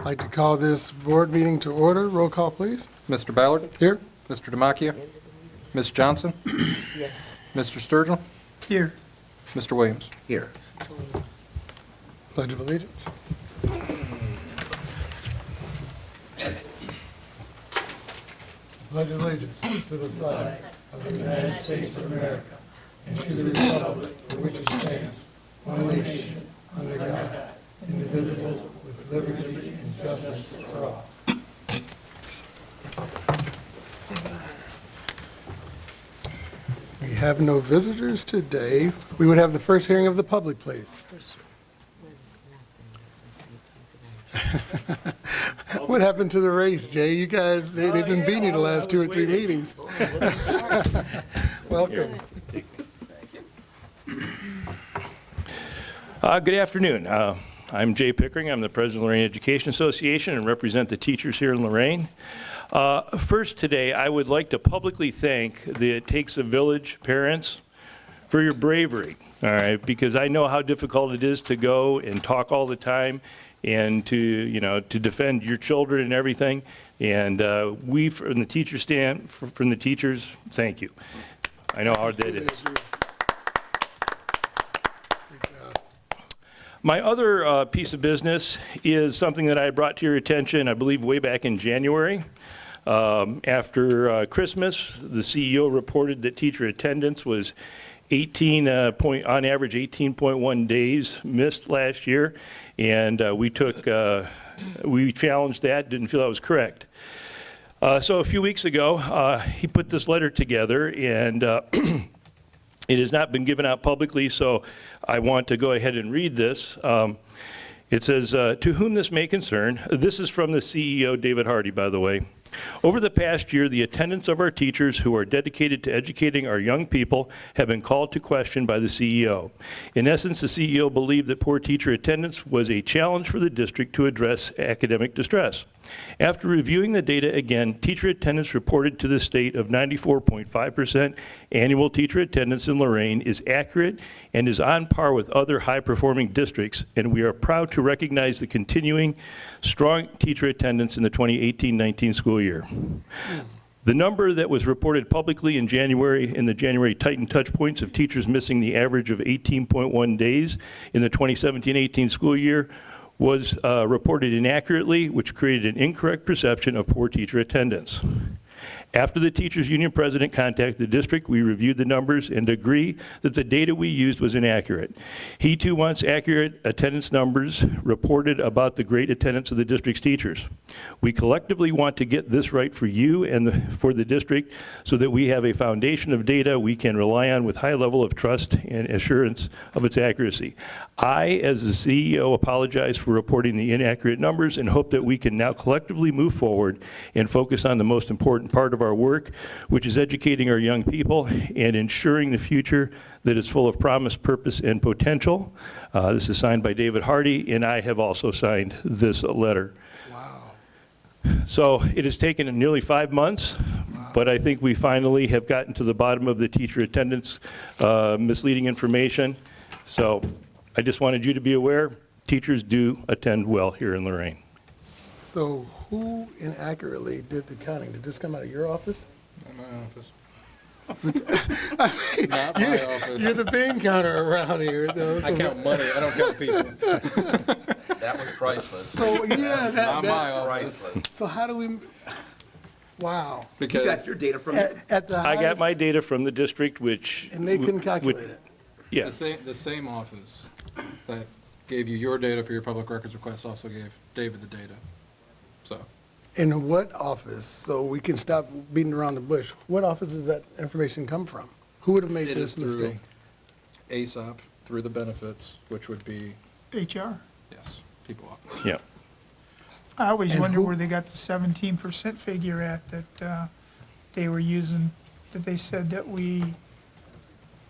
I'd like to call this board meeting to order. Roll call, please. Mr. Ballard? Here. Mr. Demakia? Ms. Johnson? Yes. Mr. Sturgill? Here. Mr. Williams? Here. Pledge of Allegiance. Pledge allegiance to the flag of the United States of America and to the republic for which it stands, one nation, under God, indivisible, with liberty and justice for all. We have no visitors today. We would have the first hearing of the public, please. What happened to the race, Jay? You guys, they've been beating you the last 2 or 3 meetings. Welcome. Good afternoon. I'm Jay Pickering. I'm the president of Lorain Education Association and represent the teachers here in Lorain. First today, I would like to publicly thank the It Takes a Village parents for your bravery, all right, because I know how difficult it is to go and talk all the time and to defend your children and everything. And we, from the teacher stand, from the teachers, thank you. I know how hard that is. My other piece of business is something that I brought to your attention, I believe, way back in January. After Christmas, the CEO reported that teacher attendance was on average 18.1 days missed last year, and we challenged that, didn't feel that was correct. So a few weeks ago, he put this letter together, and it has not been given out publicly, so I want to go ahead and read this. It says, to whom this may concern, this is from the CEO, David Hardy, by the way. Over the past year, the attendance of our teachers who are dedicated to educating our young people have been called to question by the CEO. In essence, the CEO believed that poor teacher attendance was a challenge for the district to address academic distress. After reviewing the data again, teacher attendance reported to the state of 94.5% annual teacher attendance in Lorain is accurate and is on par with other high-performing districts, and we are proud to recognize the continuing strong teacher attendance in the 2018-19 school year. The number that was reported publicly in the January Titan touch points of teachers missing the average of 18.1 days in the 2017-18 school year was reported inaccurately, which created an incorrect perception of poor teacher attendance. After the teachers union president contacted the district, we reviewed the numbers and agree that the data we used was inaccurate. He too wants accurate attendance numbers reported about the great attendance of the district's teachers. We collectively want to get this right for you and for the district so that we have a foundation of data we can rely on with high level of trust and assurance of its accuracy. I, as the CEO, apologize for reporting the inaccurate numbers and hope that we can now collectively move forward and focus on the most important part of our work, which is educating our young people and ensuring the future that is full of promise, purpose, and potential. This is signed by David Hardy, and I have also signed this letter. Wow. So it has taken nearly 5 months, but I think we finally have gotten to the bottom of the teacher attendance misleading information. So I just wanted you to be aware, teachers do attend well here in Lorain. So who inaccurately did the counting? Did this come out of your office? Not my office. Not my office. You're the bean counter around here, though. I count money, I don't count people. That was priceless. So, yeah, Not my office. Priceless. So how do we, wow. You Because got your data from At the I got highest, my data from the district, which... and they couldn't calculate it. Yeah. the same office that gave you your data for your public records request also gave David the data. So, In what office, so we can stop beating around the bush, what office does that information come from? Who would have made it is this through mistake? ASAP, through the benefits, which would be, HR. yes, people up. Yeah. I always And wonder who- where they got the 17% figure at that they were using, that they said that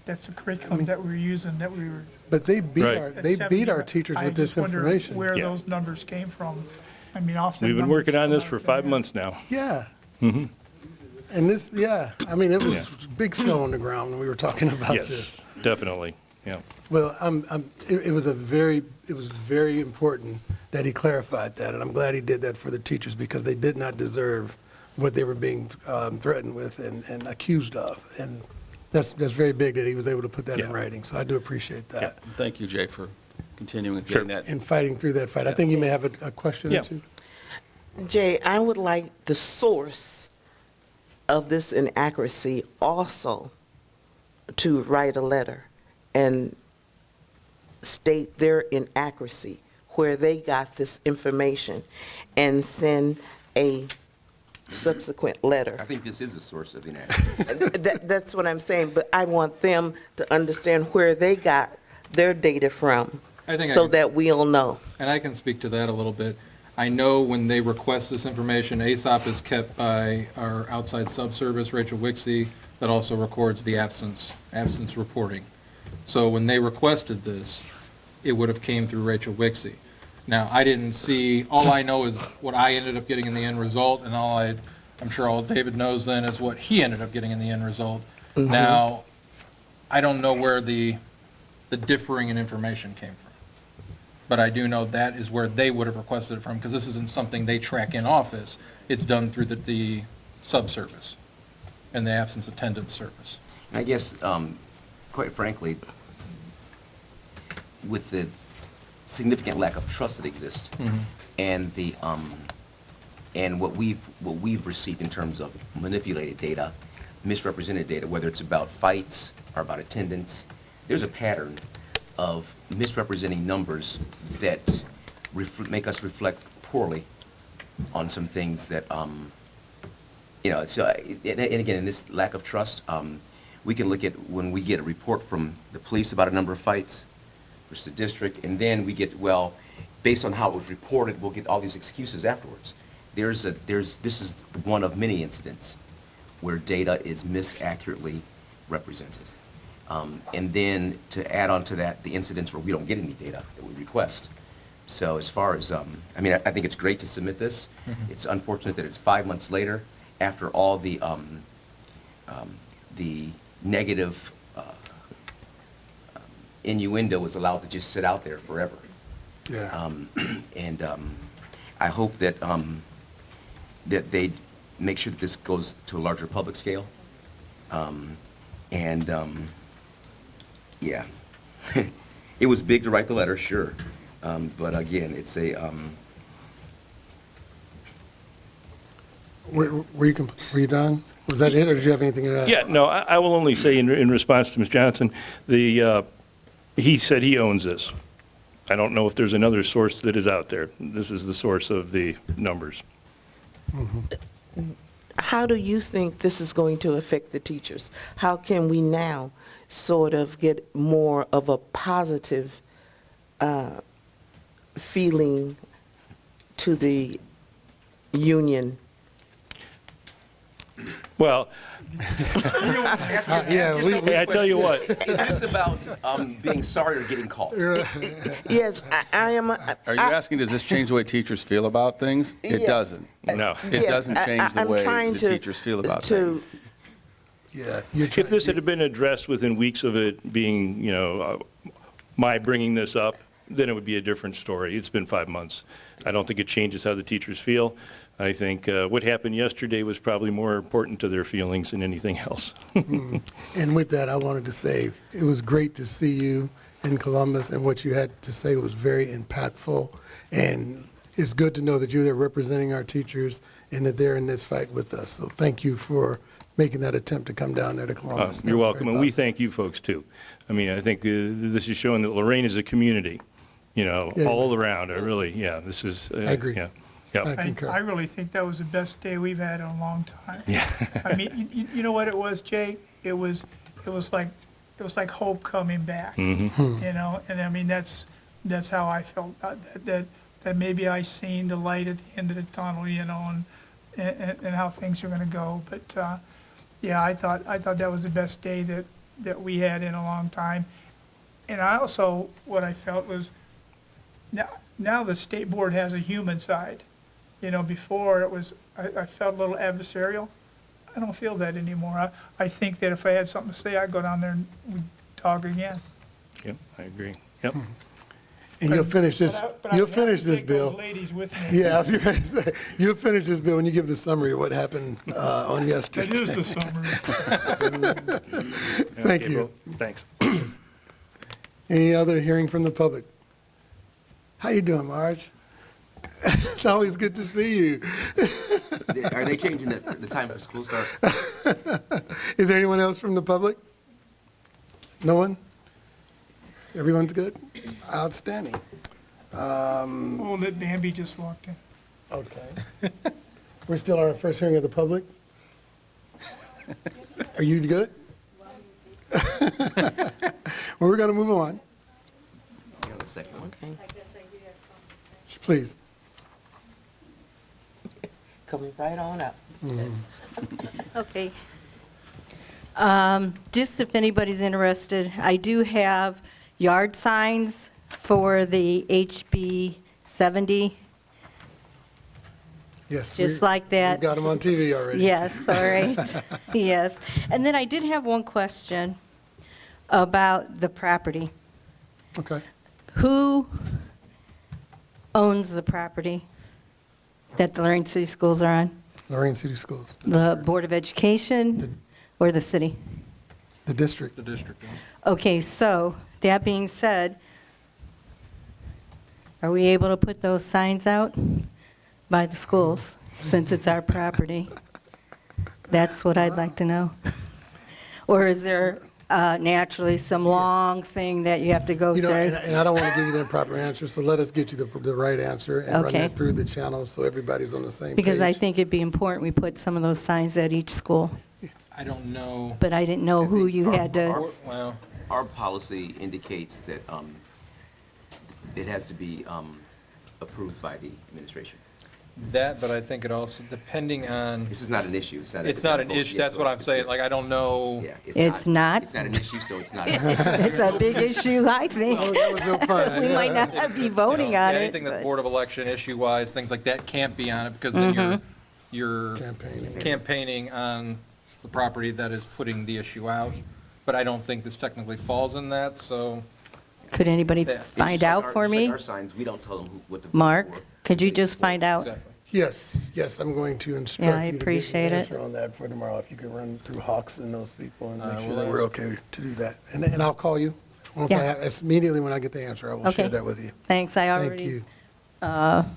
that's the curriculum that we were using, that we were. But they beat Right. our, at they 70, beat our but teachers I with this just wonder information. where Yeah. those numbers came from. I mean, often. We've been working on this for 5 months now. Yeah. And this, yeah, I mean, it was big snow on the ground when we were talking about Yes, this. definitely, yeah. Well, it was a very it was very important that he clarified that, and I'm glad he did that for the teachers, because they did not deserve what they were being threatened with and accused of. And that's very big that he was able to put that in Yeah. writing, so I do appreciate that. Thank you, Jay, for continuing and Sure. getting that. And fighting through that fight. I think you may have a question or Yeah. two. Jay, I would like the source of this inaccuracy also to write a letter and state their inaccuracy, where they got this information, and send a subsequent letter. I think this is a source of inaccuracy. That's what I'm saying, but I want them to understand where they got their data from, I think I so can- that we'll know. And I can speak to that a little bit. I know when they request this information, ASOP is kept by our outside subservice, Rachel Wixie, that also records the absence reporting. So when they requested this, it would have came through Rachel Wixie. Now, I didn't see, all I know is what I ended up getting in the end result, and I'm sure all David knows then is what he ended up getting in the end result. Now, I don't know where the differing in information came from. But I do know that is where they would have requested it from, because this isn't something they track in office. It's done through the subservice and the absence attendance service. I guess, quite frankly, with the significant lack of trust that exists, and the and what we've received in terms of manipulated data, misrepresented data, whether it's about fights or about attendance, there's a pattern of misrepresenting numbers that make us reflect poorly on some things that, so, and again, in this lack of trust, we can look at when we get a report from the police about a number of fights versus the district, and then we get, well, based on how it was reported, we'll get all these excuses afterwards. This is one of many incidents where data is misaccurately represented. And then to add on to that, the incidents where we don't get any data that we request. So as far as, I think it's great to submit this. It's unfortunate that it's 5 months later, after all the negative innuendo was allowed to just sit out there forever. Yeah. I hope that that they make sure that this goes to a larger public scale. Yeah, it was big to write the letter, sure, but again, it's a. Were you done? Was that it, or did you have anything to add? Yeah, no, I will only say in response to Ms. Johnson, he said he owns this. I don't know if there's another source that is out there. This is the source of the numbers. How do you think this is going to affect the teachers? How can we now sort of get more of a positive feeling to the union? Well, Yeah, hey, I tell you what, Is this about being sorry or getting caught? Yes, I am. Are you asking, does this change the way teachers feel about things? It Yes. doesn't. no. It doesn't change the I'm way trying the to- teachers feel about to- things. yeah. If this had been addressed within weeks of it being, my bringing this up, then it would be a different story. It's been 5 months. I don't think it changes how the teachers feel. I think what happened yesterday was probably more important to their feelings than anything else. And with that, I wanted to say, it was great to see you in Columbus, and what you had to say was very impactful. And it's good to know that you're there representing our teachers and that they're in this fight with us. So thank you for making that attempt to come down there to Columbus. That You're was welcome, very and we positive. thank you folks too. I mean, I think this is showing that Lorain is a community, Yeah. all around. I really, this is. I agree. Yeah. I Yeah. concur. I really think that was the best day we've had in a long time. Yeah. I mean, you know what it was, Jay? It was like hope coming back. Mm-hmm. And I mean that's how I felt that maybe I seen the light at the end of the tunnel, and how things are going to go. But yeah, I thought that was the best day that we had in a long time. And I also, what I felt was now the state board has a human side. Before it was, I felt a little adversarial. I don't feel that anymore. I think that if I had something to say, I'd go down there and we'd talk again. Yep, I agree. Yep. And you'll finish this, But I you'll would have finish to this, take those Bill. ladies with me. Yeah, I was going to say, you'll finish this, Bill, when you give the summary of what happened on yesterday. That is the summary. Thank Okay, you. Bill. Thanks. Any other hearing from the public? How you doing, Marge? It's always good to see you. Are they changing the time for school start? Is there anyone else from the public? No one? Everyone's good? Outstanding. Oh, that Bambi just walked in. Okay. We're still on our first hearing of the public? Are you good? Well, we're going to move on. You know, the second one. Please. Coming right on up. Okay. Just if anybody's interested, I do have yard signs for the HB 70. Yes. Just we- like that. We've got them on TV already. Yes, all right. Yes. And then I did have one question about the property. Okay. Who owns the property that the Lorain City Schools are on? Lorain City Schools, The Board of Education or the city? the district. The district. Okay, so, that being said, are we able to put those signs out by the schools, since it's our property? That's what I'd like to know. Or is there naturally some long thing that you have to go You know, through? and I don't want to give you the improper answer, so let us get you the right answer and run Okay. that through the channels so everybody's on the same page. Because I think it'd be important we put some of those signs at each school, I don't know. but I didn't know who you had to, Well, Our policy indicates that it has to be approved by the administration. that, but I think it also, depending on, This is not an issue. It's not. it's not an issue, that's what I'm saying, like, I don't know. Yeah, It's not? It's not an issue, so it's not. it's a big issue, I think. That was no fun. We might not be voting You know, on it. Anything that's but- Board of Election issue-wise, things like that can't be on it, because then you're Campaigning. campaigning on the property that is putting the issue out. But I don't think this technically falls in that, so, Could anybody Yeah. It's find just like out for just like me? our signs, we don't tell them what to vote Mark, for. could you just find out? exactly. Yes, I'm going to instruct Yeah, I you to get appreciate an it. answer on that for tomorrow, if you can run through Hawks and those people and make sure will that we're ask. okay to do that. And I'll call you. Once I Yeah. have, immediately when I get the answer, I will share Okay. that with you. Thanks, I Thank already, you.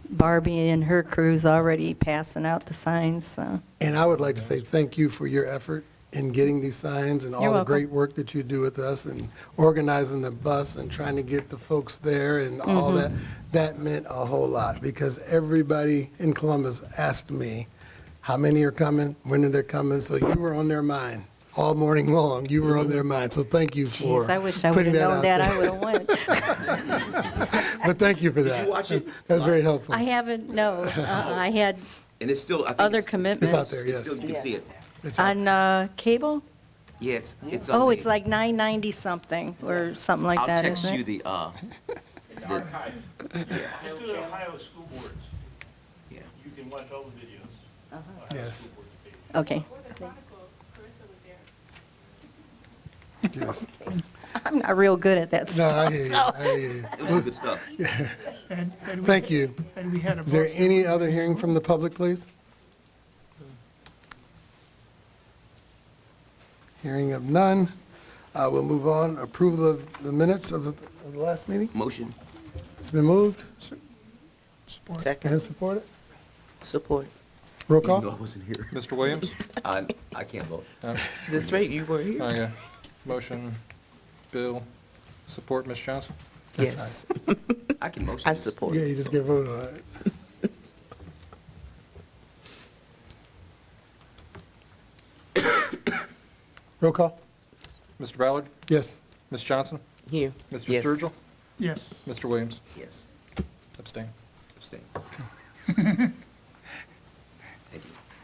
Barbie and her crew's already passing out the signs, so. And I would like to say thank you for your effort in getting these signs and all You're the welcome. great work that you do with us and organizing the bus and trying to get the folks there and all Mm-hmm. that. That meant a whole lot because everybody in Columbus asked me, how many are coming? When are they coming? So you were on their mind all morning long. You were on their mind. So thank you for Jeez, I wish I would putting have that known out that, there. I would have went. But thank you for that. you watch it? That's very helpful. I haven't, no, I had And it's still, I think. other it's- commitments. It's out there, It's yes. still, you can see it. It's out On cable? Yeah, it's. Oh, it's like 990 something, or something like I'll that, text isn't you it? the, Just go to Ohio School Boards. yeah. You can watch all the videos. Yes, Okay. yes. I'm not real good at that No, stuff. I hear you. I hear you. It was some good stuff. And we- Thank you. And we had a Is there bus- any other hearing from the public, please? Hearing of none, we'll move on. Approval of the minutes of the last meeting. Motion. It's been moved support. Second, and supported. support. Roll Even though I call. wasn't here. Mr. Williams? I can't vote. That's right, you were here. Oh, yeah. Motion, Bill, support, Ms. Johnson? Yes, I can motion. I this. support. Yeah, you just get voted on it. Roll call. Mr. Ballard? Yes. Ms. Johnson? Here. Mr. Yes. Sturgill? Yes. Mr. Williams? Yes, Abstain. abstain. Thank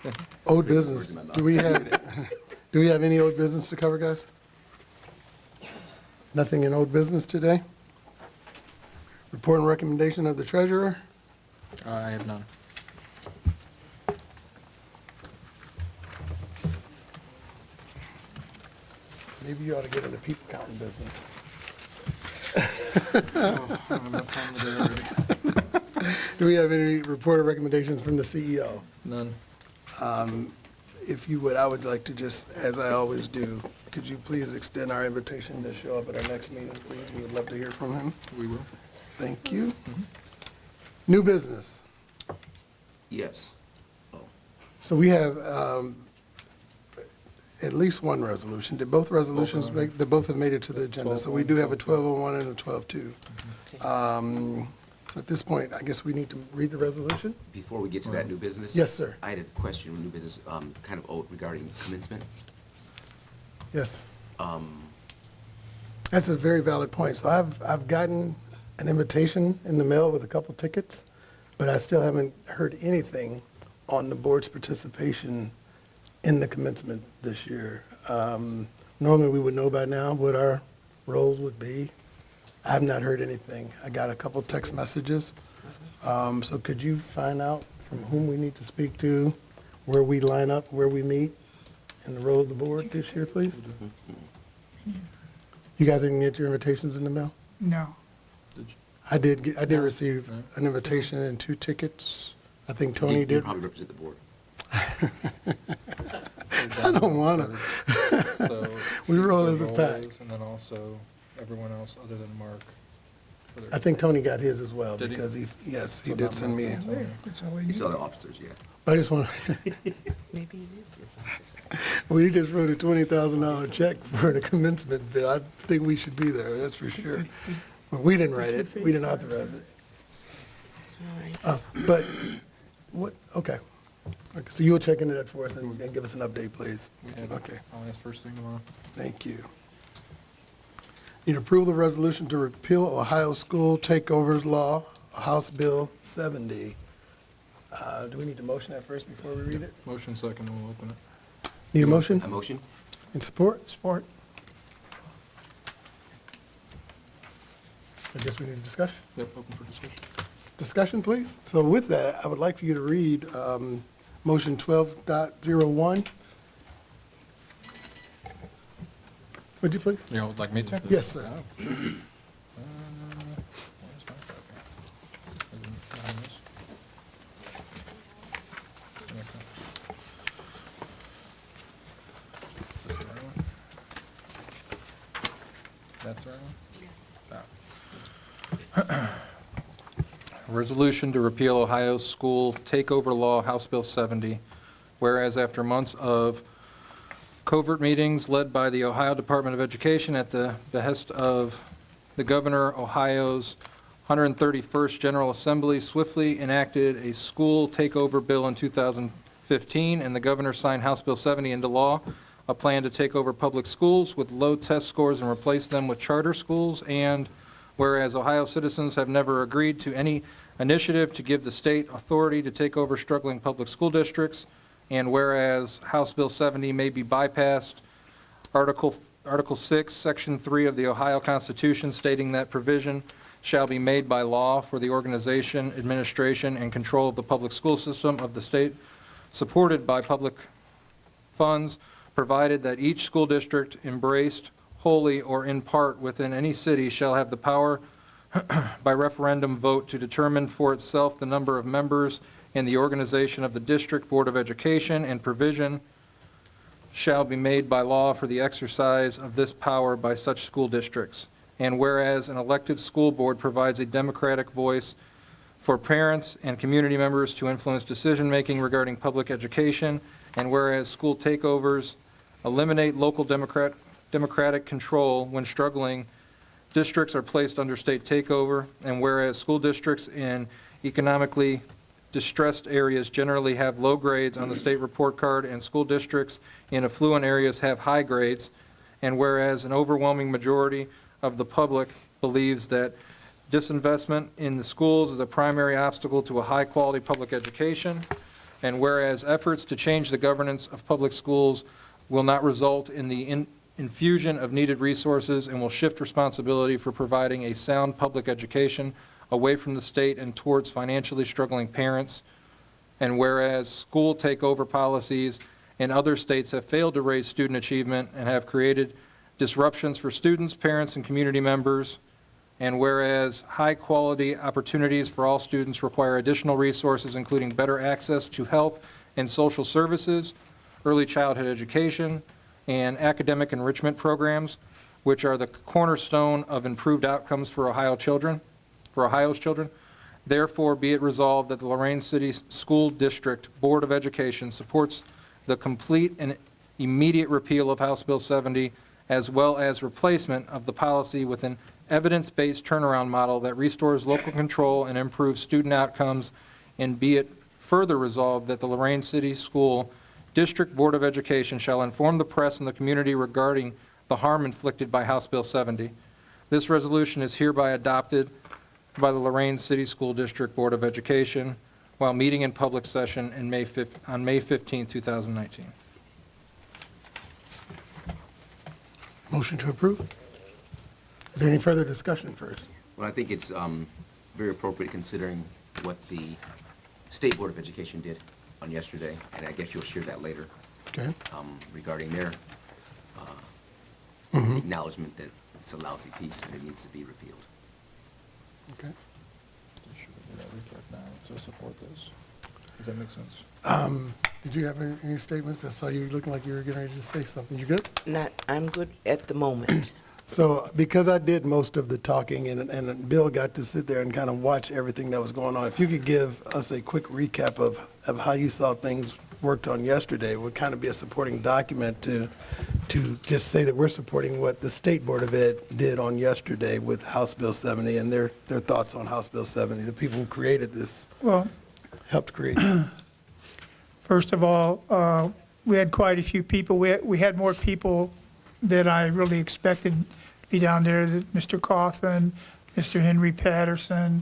you. Old business. Do we have any old business to cover, guys? Nothing in old business today? Report and recommendation of the treasurer? I have none. Maybe you ought to get into people counting business. Oh, I don't have enough time today already. Do we have any report or recommendations from the CEO? None. If you would, I would like to just, as I always do, could you please extend our invitation to show up at our next meeting, please? We would love to hear from him. We will. Thank you. New business. Yes. Oh, So we have at least one resolution. Did both resolutions make, they both have made it to the agenda? So we do have a 1201 and a 122. So at this point, I guess we need to read the resolution? before we get to that new business? Yes, sir. I had a question on new business, kind of regarding commencement. Yes. Um, That's a very valid point. So I've gotten an invitation in the mail with a couple tickets, but I still haven't heard anything on the board's participation in the commencement this year. Normally, we would know by now what our roles would be. I have not heard anything. I got a couple text messages. So could you find out from whom we need to speak to, where we line up, where we meet, and the role of the board this year, please? You guys didn't get your invitations in the mail? No. I did receive an invitation and 2 tickets. I think Tony you did. probably represent the board. I don't wanna. So We roll as a Steve pack. is, and then also everyone else other than Mark. for their- I think Tony got his as well, Did he? because yes, he So did not send me. Mark, Tony. That's all we You need. saw the officers, yeah. I just want, Maybe it is his office. we just wrote a $20,000 check for the commencement bill. I think we should be there, that's for sure. But we didn't write it, we didn't authorize it. All right. But, what, okay. Okay, so you will check into that for us and give us an update, please. We had- Okay, I'll ask first thing tomorrow. thank you. Need approval of resolution to repeal Ohio school takeovers law, House Bill 70. Do we need to motion that first before we read it? Motion second, and we'll open it. Need a motion A motion? in support? Sport. I guess we need a discussion. Yep, open for discussion. Discussion, please. So with that, I would like for you to read motion 12.01. Would you please? You know, like me to? Yes, sir. Oh, sure. Where's my copy? Isn't it on this? Okay. Is this the right one? That's the right one? Ah. Resolution to repeal Ohio school takeover law, House Bill 70, whereas after months of covert meetings led by the Ohio Department of Education at the behest of the governor, Ohio's 131st General Assembly swiftly enacted a school takeover bill in 2015, and the governor signed House Bill 70 into law, a plan to take over public schools with low test scores and replace them with charter schools. And whereas Ohio citizens have never agreed to any initiative to give the state authority to take over struggling public school districts, and whereas House Bill 70 may be bypassed, Article 6, Section 3 of the Ohio Constitution stating that provision shall be made by law for the organization, administration, and control of the public school system of the state, supported by public funds, provided that each school district embraced wholly or in part within any city shall have the power by referendum vote to determine for itself the number of members in the organization of the District Board of Education, and provision shall be made by law for the exercise of this power by such school districts. And whereas an elected school board provides a democratic voice for parents and community members to influence decision-making regarding public education, and whereas school takeovers eliminate local democratic control when struggling districts are placed under state takeover, and whereas school districts in economically distressed areas generally have low grades on the state report card, and school districts in affluent areas have high grades, and whereas an overwhelming majority of the public believes that disinvestment in the schools is a primary obstacle to a high-quality public education, and whereas efforts to change the governance of public schools will not result in the infusion of needed resources and will shift responsibility for providing a sound public education away from the state and towards financially struggling parents. And whereas school takeover policies in other states have failed to raise student achievement and have created disruptions for students, parents, and community members. And whereas high-quality opportunities for all students require additional resources, including better access to health and social services, early childhood education, and academic enrichment programs, which are the cornerstone of improved outcomes for Ohio's children. Therefore, be it resolved that the Lorain City School District Board of Education supports the complete and immediate repeal of House Bill 70, as well as replacement of the policy with an evidence-based turnaround model that restores local control and improves student outcomes, and be it further resolved that the Lorain City School District Board of Education shall inform the press and the community regarding the harm inflicted by House Bill 70. This resolution is hereby adopted by the Lorain City School District Board of Education while meeting in public session on May 15, 2019. Motion to approve? Is there any further discussion first? Well, I think it's very appropriate considering what the State Board of Education did on yesterday, and I guess you'll share that later, Okay. regarding their acknowledgement that it's a lousy piece and it needs to be repealed. Okay. To support this. Does that make sense? Did you have any statements? I saw you looking like you were getting ready to say something. You good? I'm good at the moment. So because I did most of the talking and Bill got to sit there and kind of watch everything that was going on, if you could give us a quick recap of how you saw things worked on yesterday, would kind of be a supporting document to just say that we're supporting what the State Board of Ed did on yesterday with House Bill 70 and their thoughts on House Bill 70. The people who created this, Well, helped create this. first of all, we had quite a few people. We had more people that I really expected to be down there, that Mr. Cawthon, Mr. Henry Patterson,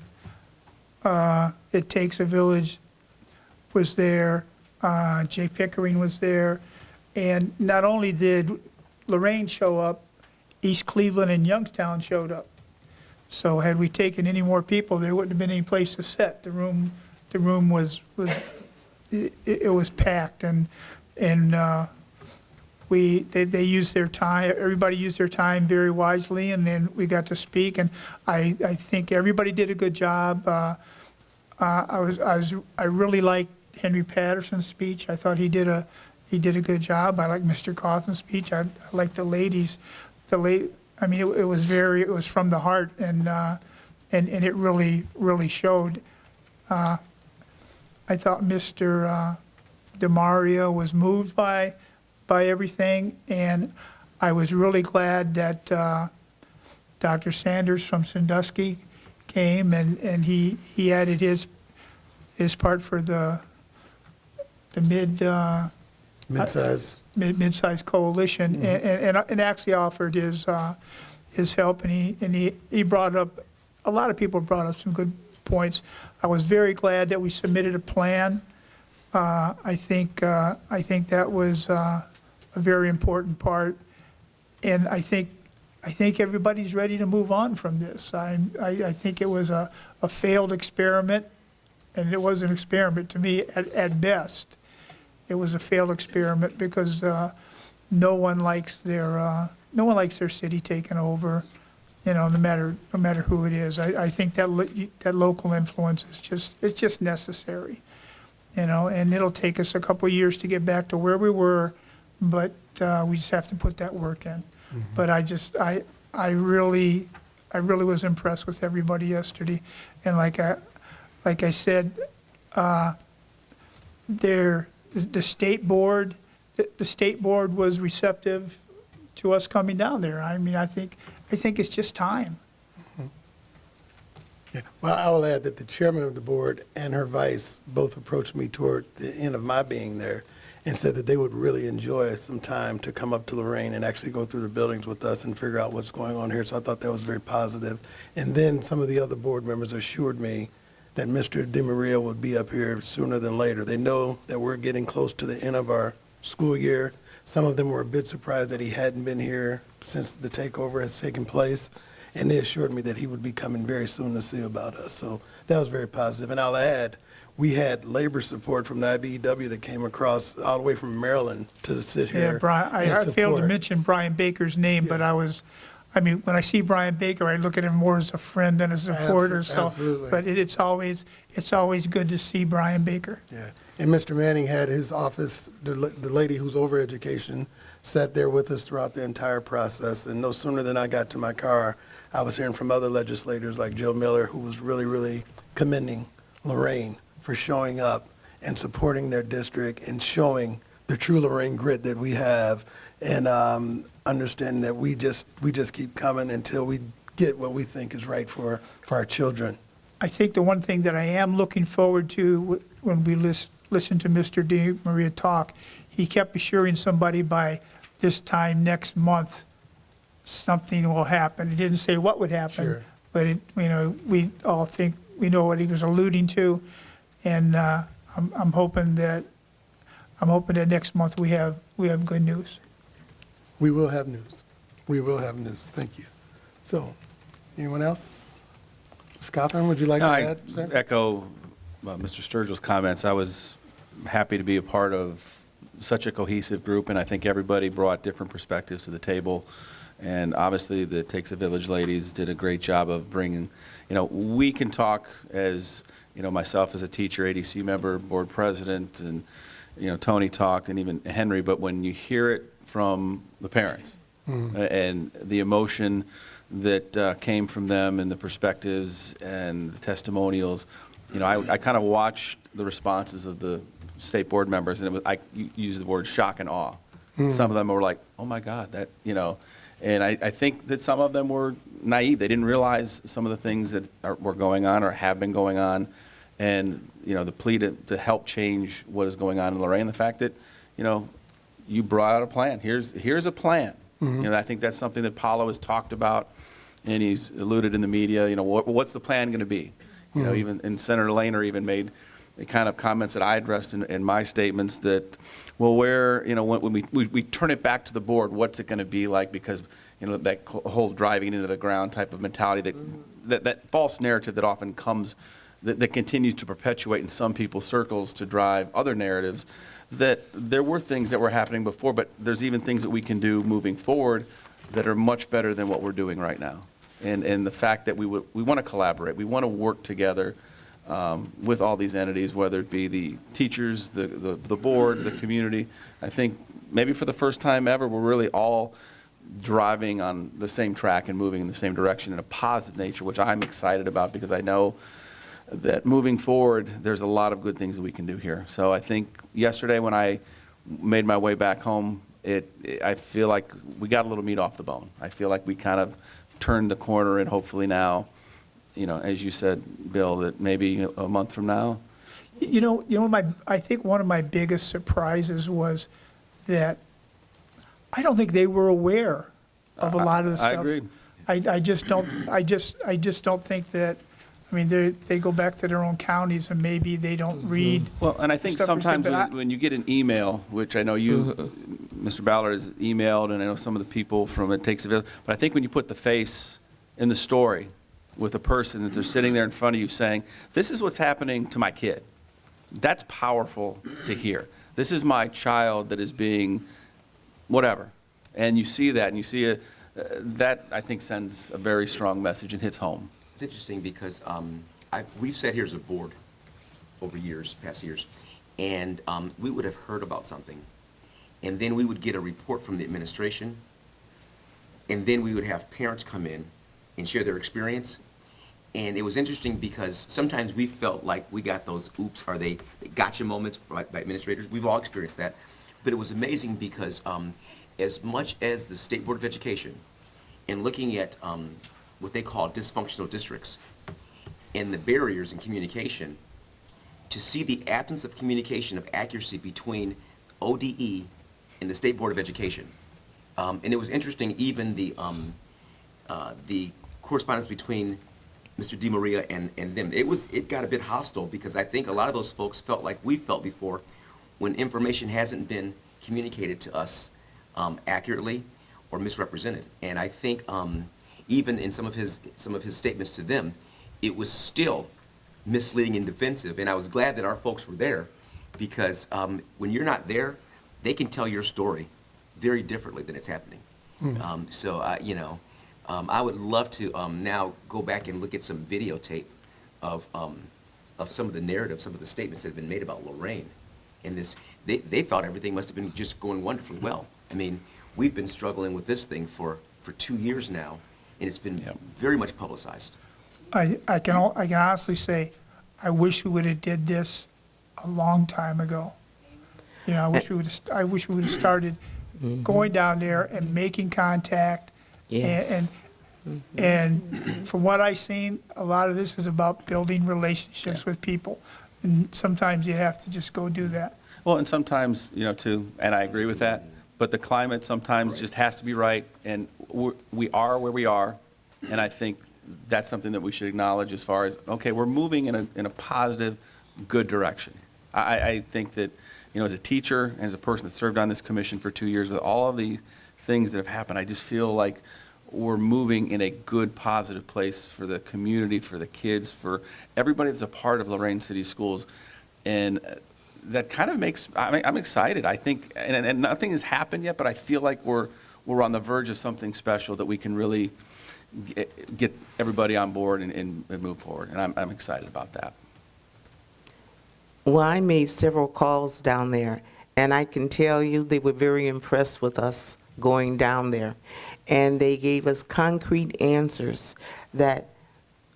It Takes a Village was there, Jay Pickering was there, and not only did Lorain show up, East Cleveland and Youngstown showed up. So had we taken any more people, there wouldn't have been any place to sit. The room was it was packed, and they used their time. Everybody used their time very wisely, and then we got to speak. And I think everybody did a good job. I really liked Henry Patterson's speech. I thought he did a good job. I like Mr. Cawthon's speech. I like the ladies. I mean, it was from the heart, and it really showed. I thought Mr. DeMaria was moved by everything, and I was really glad that Dr. Sanders from Sandusky came, and he added his part for the mid-size coalition, and actually offered his help, and he brought up, a lot of people brought up some good points. I was very glad that we submitted a plan. I think that was a very important part, and I think everybody's ready to move on from this. I think it was a failed experiment, and it was an experiment to me at best. It was a failed experiment because no one likes their city taken over, no matter who it is. I think that local influence is just necessary, and it'll take us a couple of years to get back to where we were, but we just have to put that work in. Mm-hmm. But I really was impressed with everybody yesterday, and like I said, the state board was receptive to us coming down there. I mean, I think it's just time. Yeah. Well, I will add that the chairman of the board and her vice both approached me toward the end of my being there and said that they would really enjoy some time to come up to Lorain and actually go through the buildings with us and figure out what's going on here. So I thought that was very positive. And then some of the other board members assured me that Mr. DeMaria would be up here sooner than later. They know that we're getting close to the end of our school year. Some of them were a bit surprised that he hadn't been here since the takeover has taken place, and they assured me that he would be coming very soon to see about us. So that was very positive. And I'll add, we had labor support from the IBEW that came across all the way from Maryland to sit here. Yeah, Brian, I failed to mention Brian Baker's name, Yes. but I mean, when I see Brian Baker, I look at him more as a friend than a supporter, so. Absolutely. But it's always good to see Brian Baker. Yeah, and Mr. Manning had his office, the lady who's over education, sat there with us throughout the entire process, and no sooner than I got to my car, I was hearing from other legislators like Joe Miller, who was really, really commending Lorain for showing up and supporting their district and showing the true Lorain grit that we have, and understanding that we just keep coming until we get what we think is right for our children. I think the one thing that I am looking forward to when we listen to Mr. DeMaria talk, he kept assuring somebody by this time next month, something will happen. He didn't say what would happen. Sure. But we all think we know what he was alluding to, and I'm hoping that next month we have good news. We will have news. We will have news. Thank you. So, anyone else? Ms. Cothran, would you like to I add, sir? echo Mr. Sturgill's comments. I was happy to be a part of such a cohesive group, and I think everybody brought different perspectives to the table. And obviously, the Takes a Village ladies did a great job of bringing, we can talk as, myself as a teacher, ADC member, board president, and, Tony talked, and even Henry, but when you hear it from the parents and the emotion that came from them and the perspectives and the testimonials, I kind of watched the responses of the state board members, and I used the word shock and awe. Some of them were like, oh my God, that, and I think that some of them were naive. They didn't realize some of the things that were going on or have been going on, and, the plea to help change what is going on in Lorain, the fact that, you brought out a plan. Here's a plan. I think that's something that Paulo has talked about, and he's alluded in the media. What's the plan going to be? Even and Senator Lehner even made the kind of comments that I addressed in my statements that, well, when we turn it back to the board, what's it going to be like? Because that whole driving into the ground type of mentality, that false narrative that often comes, that continues to perpetuate in some people's circles to drive other narratives. That there were things that were happening before, but there's even things that we can do moving forward that are much better than what we're doing right now. And the fact that we want to collaborate, we want to work together with all these entities, whether it be the teachers, the board, the community. I think maybe for the first time ever, we're really all driving on the same track and moving in the same direction in a positive nature, which I'm excited about because I know that moving forward, there's a lot of good things that we can do here. So I think yesterday when I made my way back home, I feel like we got a little meat off the bone. I feel like we kind of turned the corner, and hopefully now, as you said, Bill, that maybe a month from now. I think one of my biggest surprises was that I don't think they were aware of a lot of the stuff. I agree. I just don't think that. I mean, they go back to their own counties and maybe they don't read. Well, and I think stuff we said, sometimes but when you get an email, which I know you, Mr. Ballard, has emailed, and I know some of the people from It Takes a Village, but I think when you put the face in the story with a person that they're sitting there in front of you saying, this is what's happening to my kid, that's powerful to hear. This is my child that is being whatever. And you see that, and you see that, I think, sends a very strong message and hits home. It's interesting because we've sat here as a board over past years, and we would have heard about something, and then we would get a report from the administration, and then we would have parents come in and share their experience. And it was interesting because sometimes we felt like we got those oops, are they gotcha moments by administrators. We've all experienced that. But it was amazing because as much as the State Board of Education, in looking at what they call dysfunctional districts and the barriers in communication, to see the absence of communication of accuracy between ODE and the State Board of Education. And it was interesting, even the correspondence between Mr. DeMaria and them. It got a bit hostile because I think a lot of those folks felt like we felt before when information hasn't been communicated to us accurately or misrepresented. And I think even in some of his statements to them, it was still misleading and defensive. And I was glad that our folks were there because when you're not there, they can tell your story very differently than it's happening. I would love to now go back and look at some videotape of some of the narrative, some of the statements that have been made about Lorain. And this, they thought everything must have been just going wonderfully well. I mean, we've been struggling with this thing for 2 years now, and it's been very much publicized. I can honestly say, I wish we would have did this a long time ago. You know, I wish we would have started going down there and making contact. Yes. And from what I've seen, a lot of this is about building relationships with people. And sometimes you have to just go do that. Well, and sometimes, you know, too, and I agree with that, but the climate sometimes just has to be right, and we are where we are, and I think that's something that we should acknowledge as far as, okay, we're moving in a positive, good direction. I think that, you know, as a teacher, and as a person that served on this commission for 2 years, with all of the things that have happened, I just feel like we're moving in a good, positive place for the community, for the kids, for everybody that's a part of Lorain City Schools. And that kind of makes, I'm excited. I think, and nothing has happened yet, but I feel like we're on the verge of something special that we can really get everybody on board and move forward. And I'm excited about that. Well, I made several calls down there, and I can tell you they were very impressed with us going down there. And they gave us concrete answers that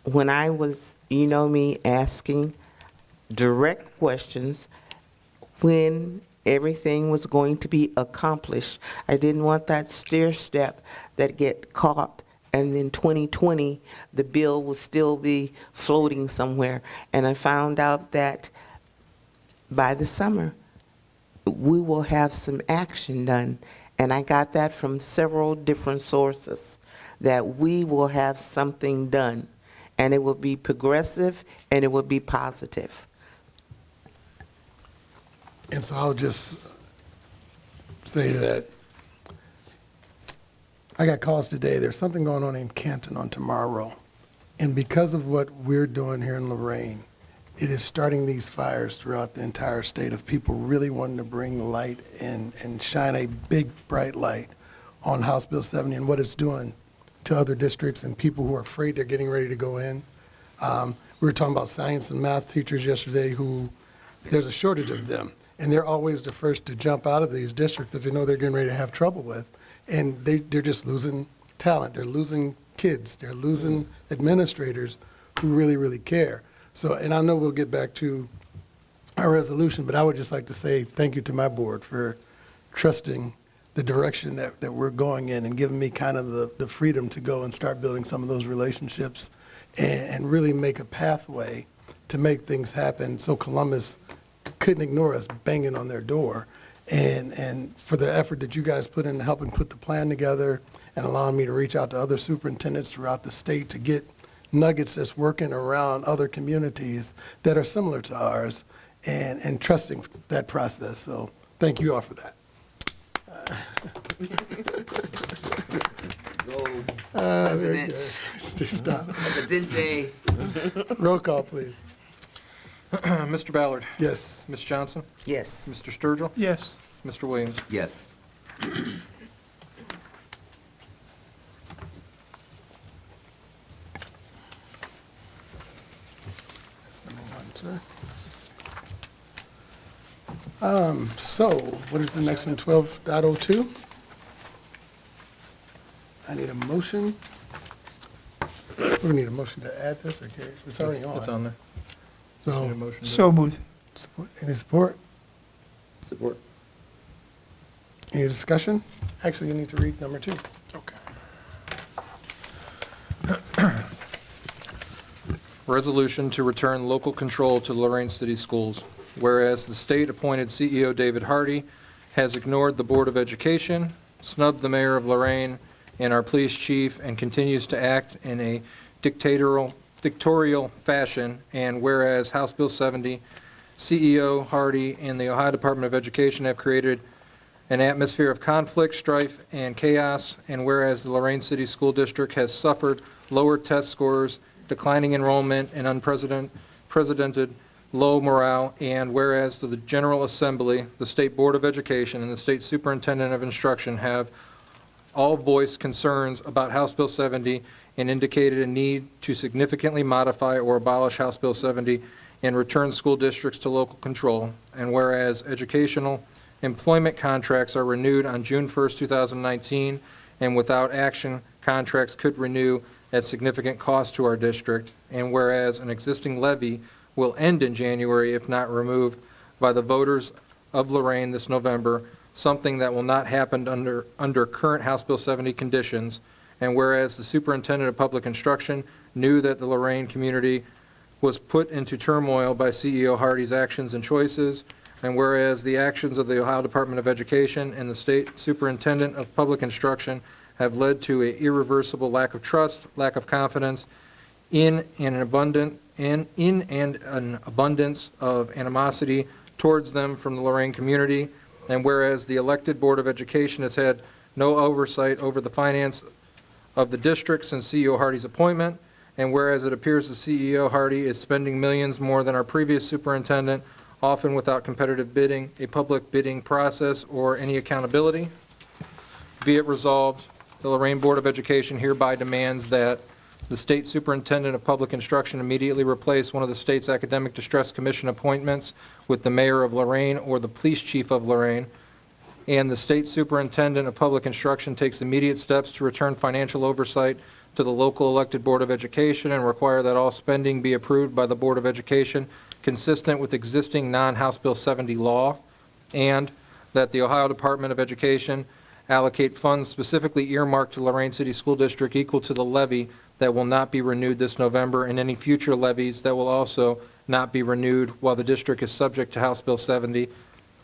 when I was, you know me, asking direct questions, when everything was going to be accomplished. I didn't want that stair step that get caught, and then 2020, the bill will still be floating somewhere. And I found out that by the summer, we will have some action done. And I got that from several different sources, that we will have something done. And it will be progressive, and it will be positive. And so I'll just say that I got calls today. There's something going on in Canton on tomorrow. And because of what we're doing here in Lorain, it is starting these fires throughout the entire state of people really wanting to bring light and shine a big, bright light on House Bill 70 and what it's doing to other districts and people who are afraid they're getting ready to go in. We were talking about science and math teachers yesterday who, there's a shortage of them. And they're always the first to jump out of these districts that they know they're getting ready to have trouble with. And they're just losing talent. They're losing kids. They're losing administrators who really, really care. So, and I know we'll get back to our resolution, but I would just like to say thank you to my board for trusting the direction that we're going in and giving me kind of the freedom to go and start building some of those relationships and really make a pathway to make things happen so Columbus couldn't ignore us banging on their door. And for the effort that you guys put in helping put the plan together and allowing me to reach out to other superintendents throughout the state to get nuggets that's working around other communities that are similar to ours and trusting that process. So thank you all for that. President. Stop. Presidente. Roll call, please. Mr. Ballard. Yes. Ms. Johnson. Yes. Mr. Sturgill. Yes. Mr. Williams. Yes. That's number one, sir. So what is the next one, 12.02? I need a motion. We need a motion to add this, or carry it? It's already on. It's on there. Need a So, motion to- So moved. support, any support? Support. Any discussion? Actually, you need to read number 2. Okay. Resolution to return local control to Lorain City Schools. Whereas the state-appointed CEO David Hardy has ignored the Board of Education, snubbed the mayor of Lorain and our police chief, and continues to act in a dictatorial fashion, and whereas House Bill 70, CEO Hardy and the Ohio Department of Education have created an atmosphere of conflict, strife, and chaos, and whereas the Lorain City School District has suffered lower test scores, declining enrollment, and unprecedented low morale, and whereas the General Assembly, the State Board of Education, and the State Superintendent of Instruction have all voiced concerns about House Bill 70 and indicated a need to significantly modify or abolish House Bill 70 and return school districts to local control. And whereas educational employment contracts are renewed on June 1st, 2019, and without action, contracts could renew at significant cost to our district. And whereas an existing levy will end in January if not removed by the voters of Lorain this November, something that will not happen under current House Bill 70 conditions. And whereas the superintendent of public instruction knew that the Lorain community was put into turmoil by CEO Hardy's actions and choices, and whereas the actions of the Ohio Department of Education and the state superintendent of public instruction have led to an irreversible lack of trust, lack of confidence in an abundance of animosity towards them from the Lorain community, and whereas the elected Board of Education has had no oversight over the finance of the district since CEO Hardy's appointment, and whereas it appears that CEO Hardy is spending millions more than our previous superintendent, often without competitive bidding, a public bidding process, or any accountability, be it resolved, the Lorain Board of Education hereby demands that the State Superintendent of Public Instruction immediately replace one of the state's Academic Distress Commission appointments with the Mayor of Lorain or the Police Chief of Lorain, and the State Superintendent of Public Instruction takes immediate steps to return financial oversight to the local elected Board of Education and require that all spending be approved by the Board of Education consistent with existing non-House Bill 70 law, and that the Ohio Department of Education allocate funds specifically earmarked to Lorain City School District equal to the levy that will not be renewed this November, and any future levies that will also not be renewed while the district is subject to House Bill 70,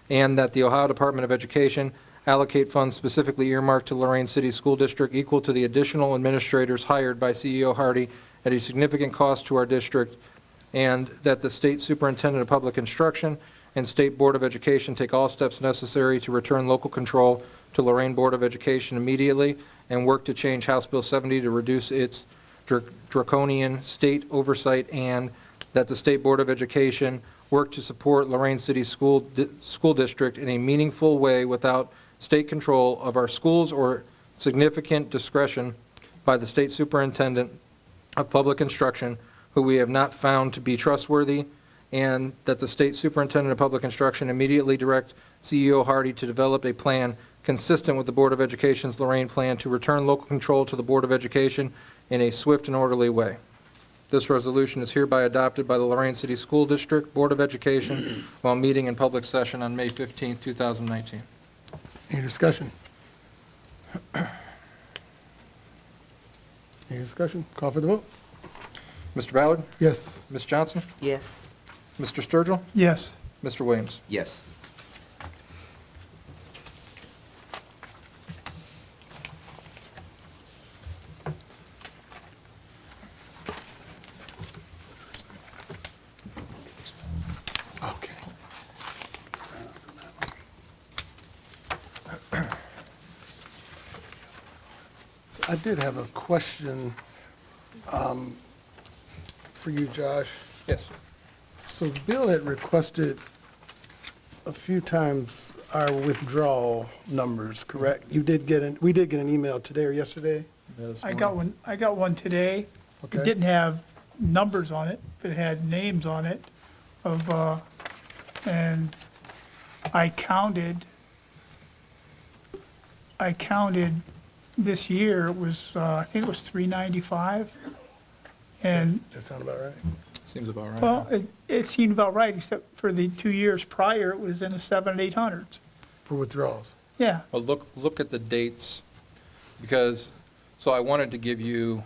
and that the Ohio Department of Education allocate funds specifically earmarked to Lorain City School District equal to the additional administrators hired by CEO Hardy at a significant cost to our district, and that the State Superintendent of Public Instruction and State Board of Education take all steps necessary to return local control to Lorain Board of Education immediately and work to change House Bill 70 to reduce its draconian state oversight, and that the State Board of Education work to support Lorain City School District in a meaningful way without state control of our schools or significant discretion by the State Superintendent of Public Instruction, who we have not found to be trustworthy, and that the State Superintendent of Public Instruction immediately direct CEO Hardy to develop a plan consistent with the Board of Education's Lorain plan to return local control to the Board of Education in a swift and orderly way. This resolution is hereby adopted by the Lorain City School District Board of Education while meeting in public session on May 15, 2019. Any discussion? Any discussion? Call for the vote. Mr. Ballard? Yes. Ms. Johnson? Yes. Mr. Sturgill? Yes. Mr. Williams? Yes. Okay. So I did have a question for you, Josh. Yes. So Bill had requested a few times our withdrawal numbers, correct? We did get an email today or yesterday? I got one today. Okay. It didn't have numbers on it, but it had names on it of, and I counted this year, it was, I think it was 395. And, That sound about right? Seems about right. well, it seemed about right, except for the 2 years prior, it was in the 700 and 800s. For withdrawals? Yeah, Well, look at the dates, because, so I wanted to give you,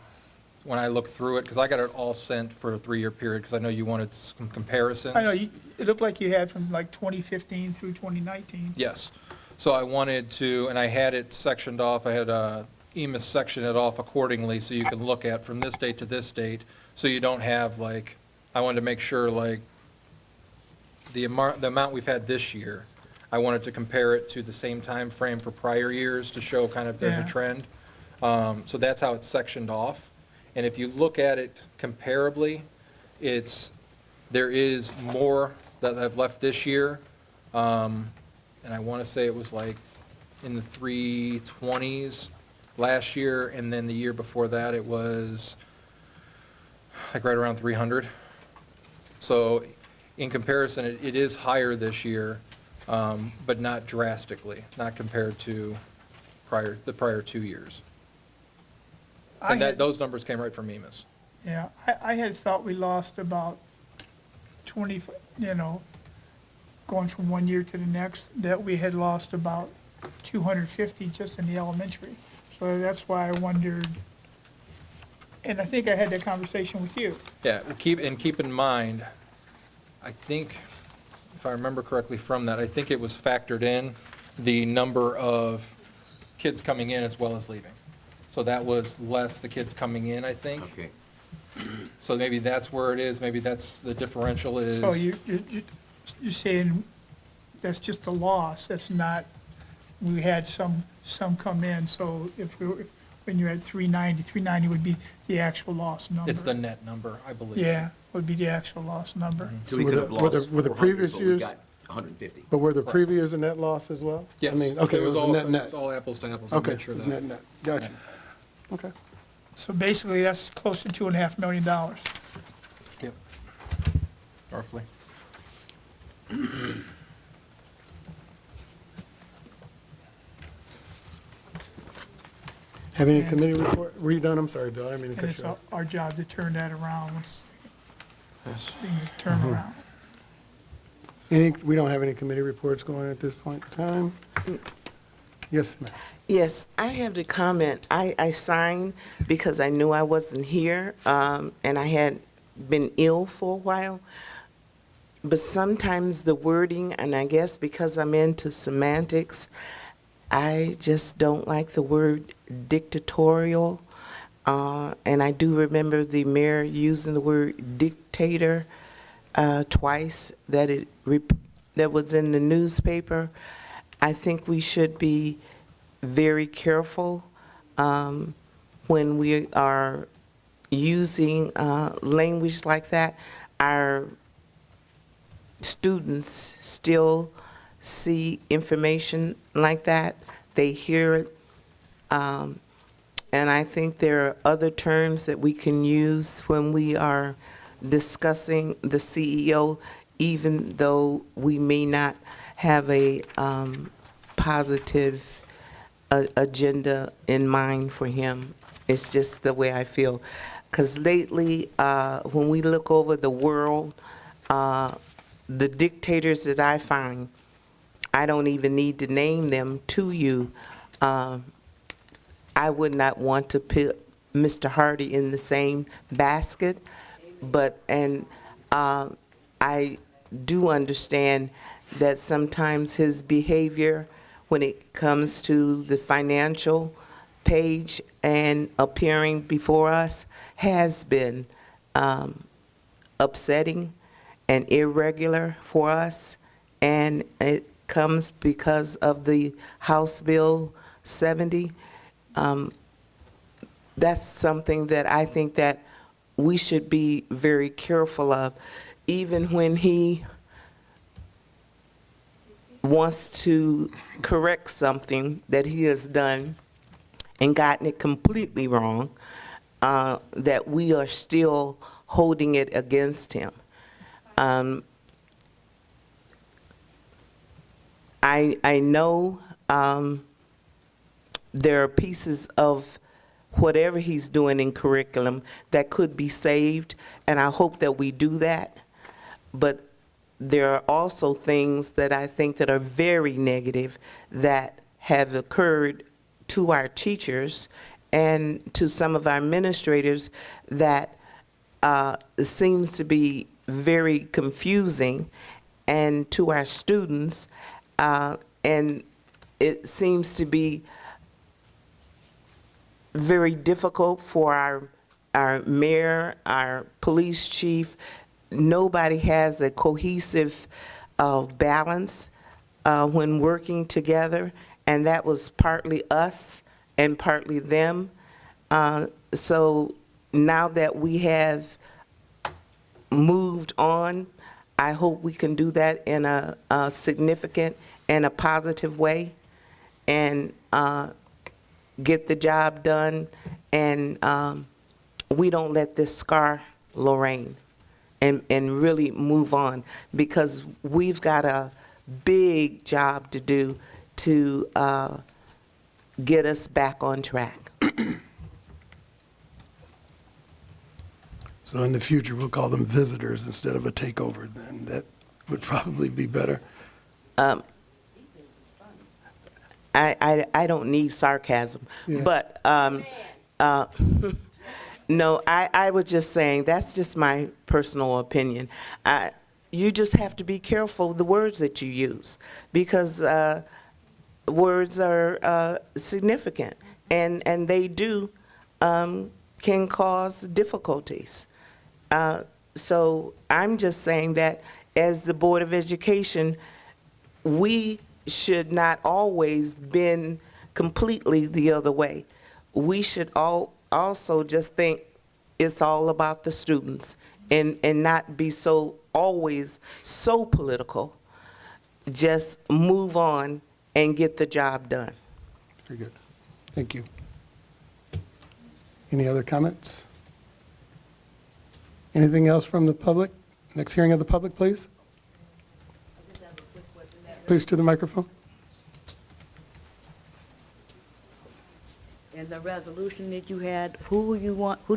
when I looked through it, because I got it all sent for a 3-year period, because I know you wanted some comparisons. I know, it looked like you had from like 2015 through 2019. Yes. So I wanted to, and I had it sectioned off, I had EMIS section it off accordingly, so you can look at from this date to this date, so you don't have like, I wanted to make sure like, the amount we've had this year, I wanted to compare it to the same time frame for prior years to show kind of there's Yeah. a trend. So that's how it's sectioned off. And if you look at it comparably, there is more that I've left this year. And I want to say it was like in the 320s. last year, and then the year before that, it was like right around 300. So in comparison, it is higher this year, but not drastically, not compared to the prior 2 years. I And had- those numbers came right from EMIS. Yeah, I had thought we lost about 20, going from one year to the next, that we had lost about 250 just in the elementary. So that's why I wondered, and I think I had that conversation with you. Yeah, well, keep in mind, I think, if I remember correctly from that, I think it was factored in the number of kids coming in as well as leaving. So that was less the kids coming in, I think. Okay. So maybe that's where it is, maybe that's the differential is. So you're saying that's just a loss, that's not, we had some come in, so when you're at 390 would be the actual loss number. It's the net number, I believe. Yeah, would be the actual loss number. So we were could the- have were the- lost were the 400, previous but we years- got 150. But were the previous a net loss as well? Yes. I mean, okay, it was a all, net, it's net. all apples to apples, I'll Okay, make sure that. net, net, gotcha. Okay. So basically, that's close to $2.5 million. Yep. Roughly. Have any committee report, were you done? I'm sorry, Bill, I didn't mean to And cut it's you off. our job to turn that around, once Yes. things turn around. We don't have any committee reports going at this point in time? Yes, ma'am. Yes, I have the comment. I signed because I knew I wasn't here, and I had been ill for a while. But sometimes the wording, and I guess because I'm into semantics, I just don't like the word dictatorial. And I do remember the mayor using the word dictator twice, that was in the newspaper. I think we should be very careful when we are using language like that. Our students still see information like that. They hear it. And I think there are other terms that we can use when we are discussing the CEO, even though we may not have a positive agenda in mind for him. It's just the way I feel. Because lately, when we look over the world, the dictators that I find, I don't even need to name them to you. I would not want to put Mr. Hardy in the same basket, and I do understand that sometimes his behavior when it comes to the financial page and appearing before us has been upsetting and irregular for us, and it comes because of the House Bill 70. That's something that I think that we should be very careful of. Even when he wants to correct something that he has done and gotten it completely wrong, that we are still holding it against him. I know there are pieces of whatever he's doing in curriculum that could be saved, and I hope that we do that. But there are also things that I think that are very negative that have occurred to our teachers and to some of our administrators that seems to be very confusing, and to our students, and it seems to be very difficult for our mayor, our police chief. Nobody has a cohesive balance when working together, and that was partly us and partly them. So now that we have moved on, I hope we can do that in a significant and a positive way. And get the job done, and we don't let this scar Lorain, and really move on, because we've got a big job to do to get us back on track. So in the future, we'll call them visitors instead of a takeover, then. That would probably be better. I don't need sarcasm, Yeah. but no, I was just saying, that's just my personal opinion. You just have to be careful of the words that you use, because words are significant, and they do can cause difficulties. So I'm just saying that as the Board of Education, we should not always bend completely the other way. We should also just think it's all about the students, and not be always so political. Just move on and get the job done. Very good. Thank you. Any other comments? Anything else from the public? Next hearing of the public, please. Please to the microphone. In the resolution that you had, who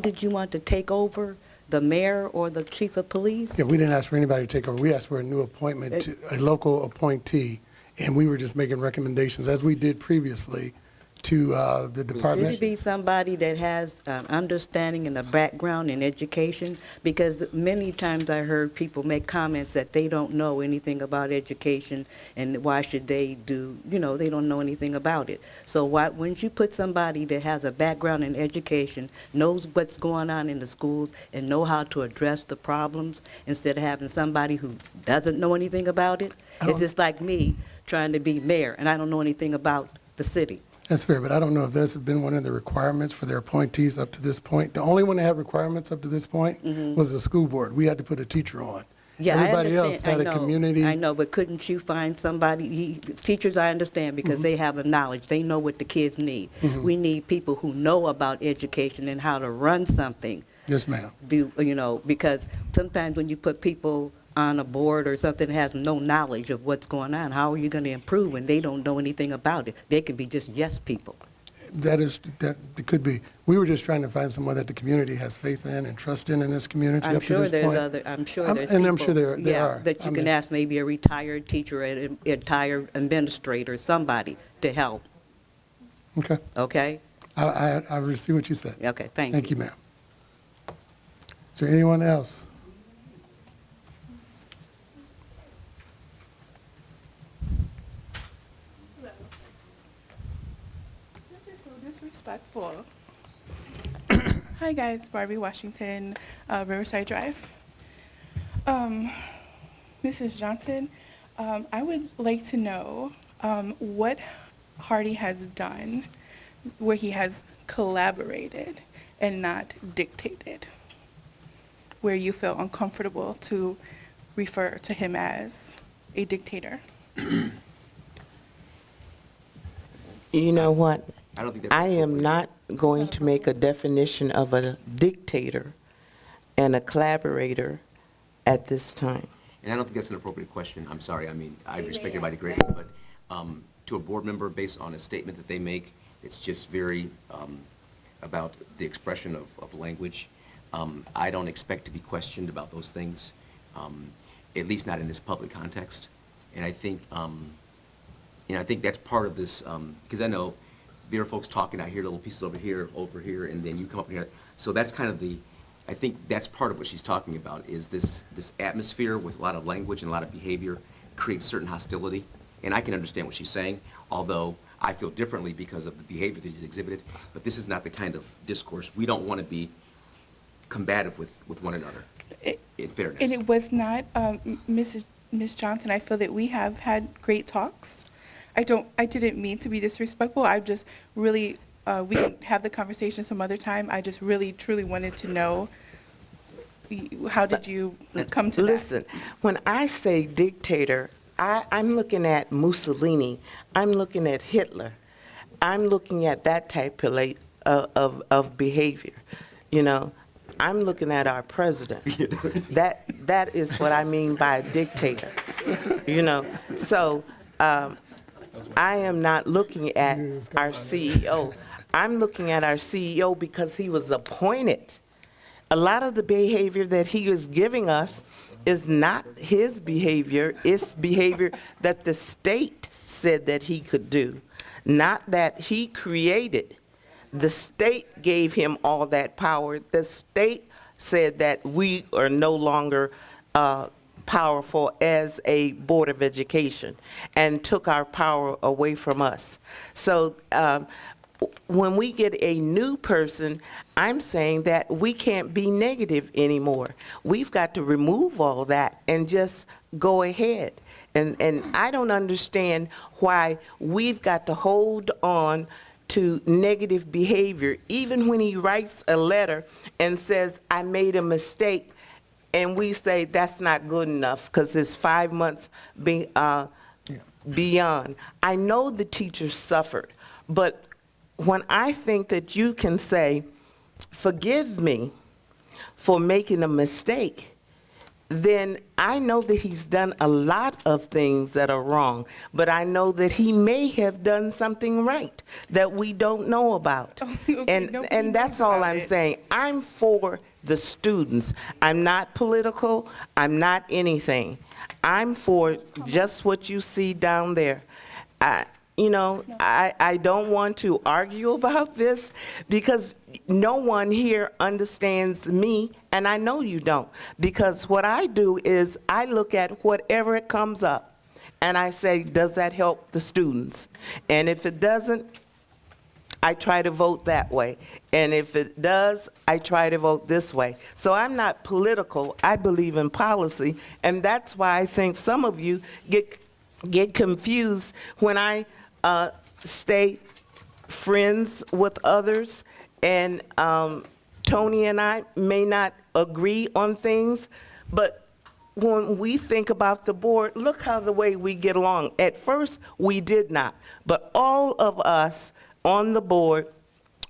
did you want to take over, the mayor or the chief of police? Yeah, we didn't ask for anybody to take over. We asked for a new appointment, to a local appointee, and we were just making recommendations, as we did previously, to the Should department. it be somebody that has understanding and a background in education? Because many times I heard people make comments that they don't know anything about education, and why should they do, they don't know anything about it. So wouldn't you put somebody that has a background in education, knows what's going on in the schools, and know how to address the problems, instead of having somebody who doesn't know anything about it? It's just like me trying to be mayor, and I don't know anything about the city. That's fair, but I don't know if this has been one of the requirements for their appointees up to this point. The only one that had requirements up to this point was the school board. We had to put a teacher on. Yeah, I Everybody else understand. had a community. I know, but couldn't you find somebody, teachers I understand, because they have the knowledge, they know what the kids need. We need people who know about education and how to run something. Yes, ma'am. Because sometimes when you put people on a board or something that has no knowledge of what's going on, how are you going to improve when they don't know anything about it? They can be just yes people. That it could be. We were just trying to find someone that the community has faith in and trust in this community I'm up to sure this there's point. I'm sure I'm- there's and people. I'm sure there yeah, are. that you can ask maybe a retired teacher, a retired administrator, somebody to help, Okay. okay? I receive what you said. Okay, thank you. Thank you, ma'am. Is there anyone else? This is so disrespectful. Hi guys, Barbie Washington, Riverside Drive. Mrs. Johnson, I would like to know what Hardy has done where he has collaborated and not dictated, where you feel uncomfortable to refer to him as a dictator. You know what? I don't think that's I am appropriate. not going to make a definition of a dictator and a collaborator at this time. And I don't think that's an appropriate question. I'm sorry. I mean, I respect everybody greatly, but to a board member, based on a statement that they make, it's just very about the expression of language. I don't expect to be questioned about those things, at least not in this public context. And I think, I think that's part of this, because I know there are folks talking, I hear little pieces over here, and then you come up here. So that's kind of I think that's part of what she's talking about, is this atmosphere with a lot of language and a lot of behavior creates certain hostility. And I can understand what she's saying, although I feel differently because of the behavior that he's exhibited. But this is not the kind of discourse. We don't want to be combative with one another, in fairness. And it was not, Ms. Johnson, I feel that we have had great talks. I didn't mean to be disrespectful. I just really, we can have the conversation some other time. I just really, truly wanted to know, how did you come to that? Listen, when I say dictator, I'm looking at Mussolini. I'm looking at Hitler. I'm looking at that type of, of behavior. You know, I'm looking at our president. That is what I mean by a dictator. You know, so I am not looking at our CEO. I'm looking at our CEO because he was appointed. A lot of the behavior that he is giving us is not his behavior, it's behavior that the state said that he could do, not that he created. The state gave him all that power. The state said that we are no longer powerful as a Board of Education and took our power away from us. So when we get a new person, I'm saying that we can't be negative anymore. We've got to remove all that and just go ahead. And I don't understand why we've got to hold on to negative behavior, even when he writes a letter and says, I made a mistake, and we say that's not good enough because it's 5 months beyond. I know the teachers suffered, but when I think that you can say, forgive me for making a mistake, then I know that he's done a lot of things that are wrong, but I know that he may have done something right that we don't know about. Okay, And that's all I'm saying. I'm for the students. I'm not political. I'm not anything. I'm for just what you see down there. You know, I don't want to argue about this because no one here understands me, and I know you don't. Because what I do is I look at whatever it comes up, and I say, does that help the students? And if it doesn't, I try to vote that way. And if it does, I try to vote this way. So I'm not political. I believe in policy, and that's why I think some of you get confused when I stay friends with others, and Tony and I may not agree on things, but when we think about the board, look how the way we get along. At first, we did not, but all of us on the board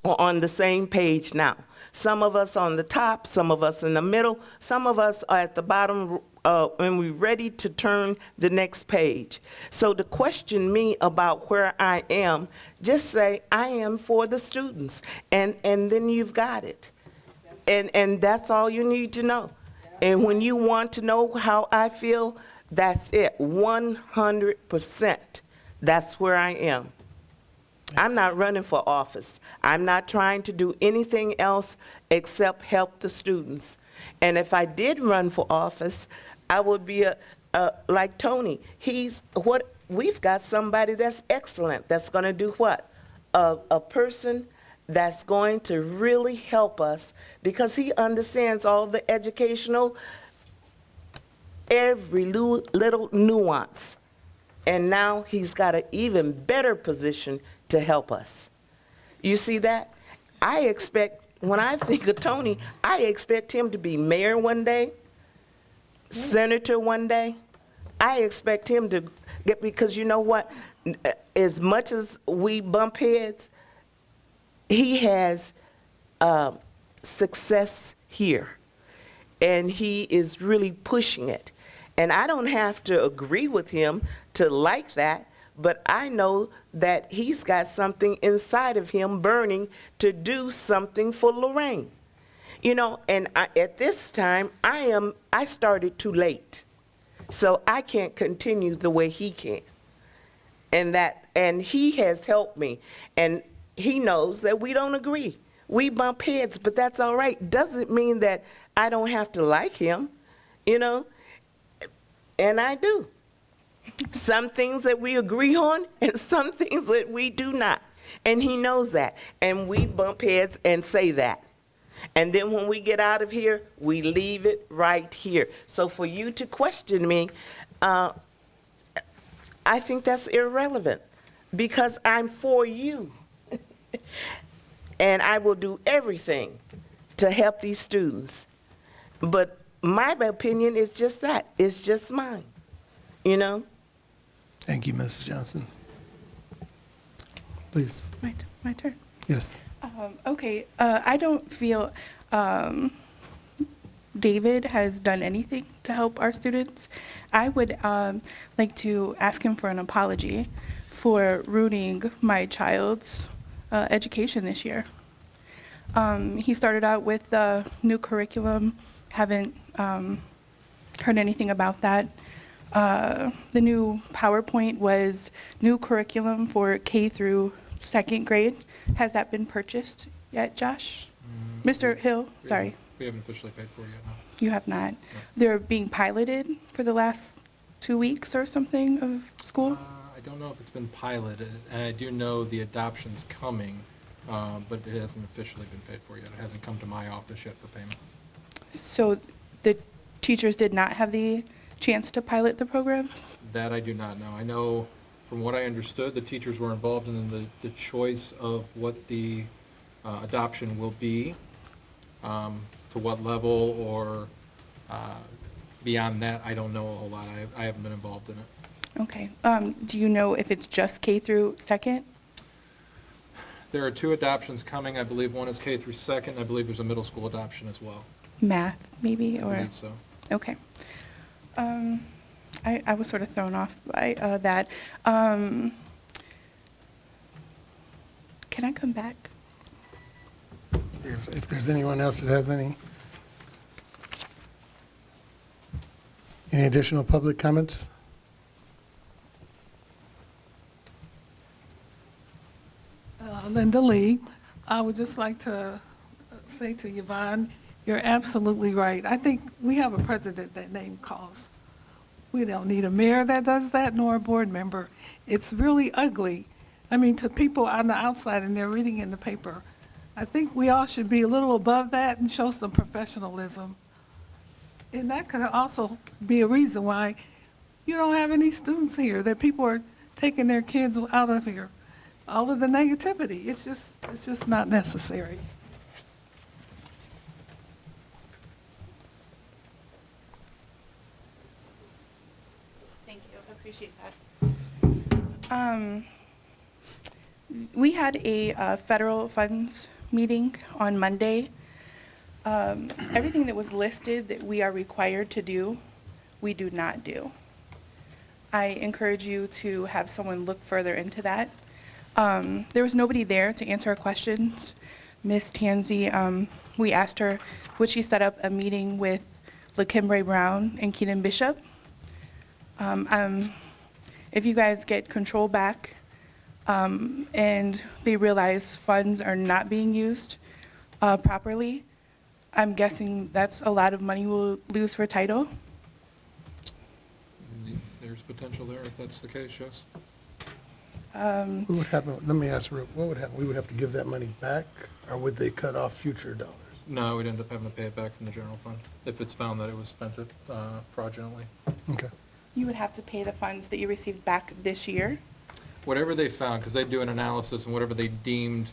are on the same page now. Some of us on the top, some of us in the middle, some of us are at the bottom, and we're ready to turn the next page. So to question me about where I am, just say, I am for the students, and then you've got it. And that's all you need to know. And when you want to know how I feel, that's it, 100%. That's where I am. I'm not running for office. I'm not trying to do anything else except help the students. And if I did run for office, I would be like Tony. We've got somebody that's excellent, that's going to do what? A person that's going to really help us because he understands all the educational, every little nuance. And now he's got an even better position to help us. You see that? I expect, when I think of Tony, I expect him to be mayor one day, senator one day. I expect him to get, because you know what? As much as we bump heads, he has success here, and he is really pushing it. And I don't have to agree with him to like that, but I know that he's got something inside of him burning to do something for Lorain. You know, and at this time, I started too late. So I can't continue the way he can. And he has helped me. And he knows that we don't agree. We bump heads, but that's all right. Doesn't mean that I don't have to like him, you know? And I do. Some things that we agree on and some things that we do not. And he knows that. And we bump heads and say that. And then when we get out of here, we leave it right here. So for you to question me, I think that's irrelevant because I'm for you. And I will do everything to help these students. But my opinion is just that. It's just mine, you know? Thank you, Mrs. Johnson. Please. My turn. Yes. Okay, I don't feel David has done anything to help our students. I would like to ask him for an apology for ruining my child's education this year. He started out with the new curriculum, haven't heard anything about that. The new PowerPoint was new curriculum for K through second grade. Has that been purchased yet, Josh? Mr. Hill, sorry. We haven't officially paid for it yet, no. You have not. They're being piloted for the last 2 weeks or something of school? I don't know if it's been piloted, and I do know the adoption's coming, but it hasn't officially been paid for yet. It hasn't come to my office yet for payment. So the teachers did not have the chance to pilot the programs? That I do not know. I know, from what I understood, the teachers were involved in the choice of what the adoption will be, to what level, or beyond that, I don't know a whole lot. I haven't been involved in it. Okay. Do you know if it's just K through second? There are 2 adoptions coming. I believe one is K through second. I believe there's a middle school adoption as well. Math, maybe, I or? believe so. Okay. I was sort of thrown off by that. Can I come back? If there's anyone else that has any additional public comments? Linda Lee. I would just like to say to Yvonne, you're absolutely right. I think we have a president that name calls. We don't need a mayor that does that, nor a board member. It's really ugly. I mean, to people on the outside and they're reading in the paper. I think we all should be a little above that and show some professionalism. And that could also be a reason why you don't have any students here, that people are taking their kids out of here. All of the negativity, it's just not necessary. Thank you, I appreciate that. We had a federal funds meeting on Monday. Everything that was listed that we are required to do, we do not do. I encourage you to have someone look further into that. There was nobody there to answer our questions. Ms. Tansey, we asked her, would she set up a meeting with LaKimbre Brown and Keenan Bishop? If you guys get control back and they realize funds are not being used properly, I'm guessing that's a lot of money we'll lose for title. There's potential there if that's the case, yes. What would happen, let me ask, what would happen? We would have to give that money back, or would they cut off future dollars? No, we'd end up having to pay it back from the general fund if it's found that it was spent fraudulently. Okay. You would have to pay the funds that you received back this year. Whatever they found, because they do an analysis, and whatever they deemed,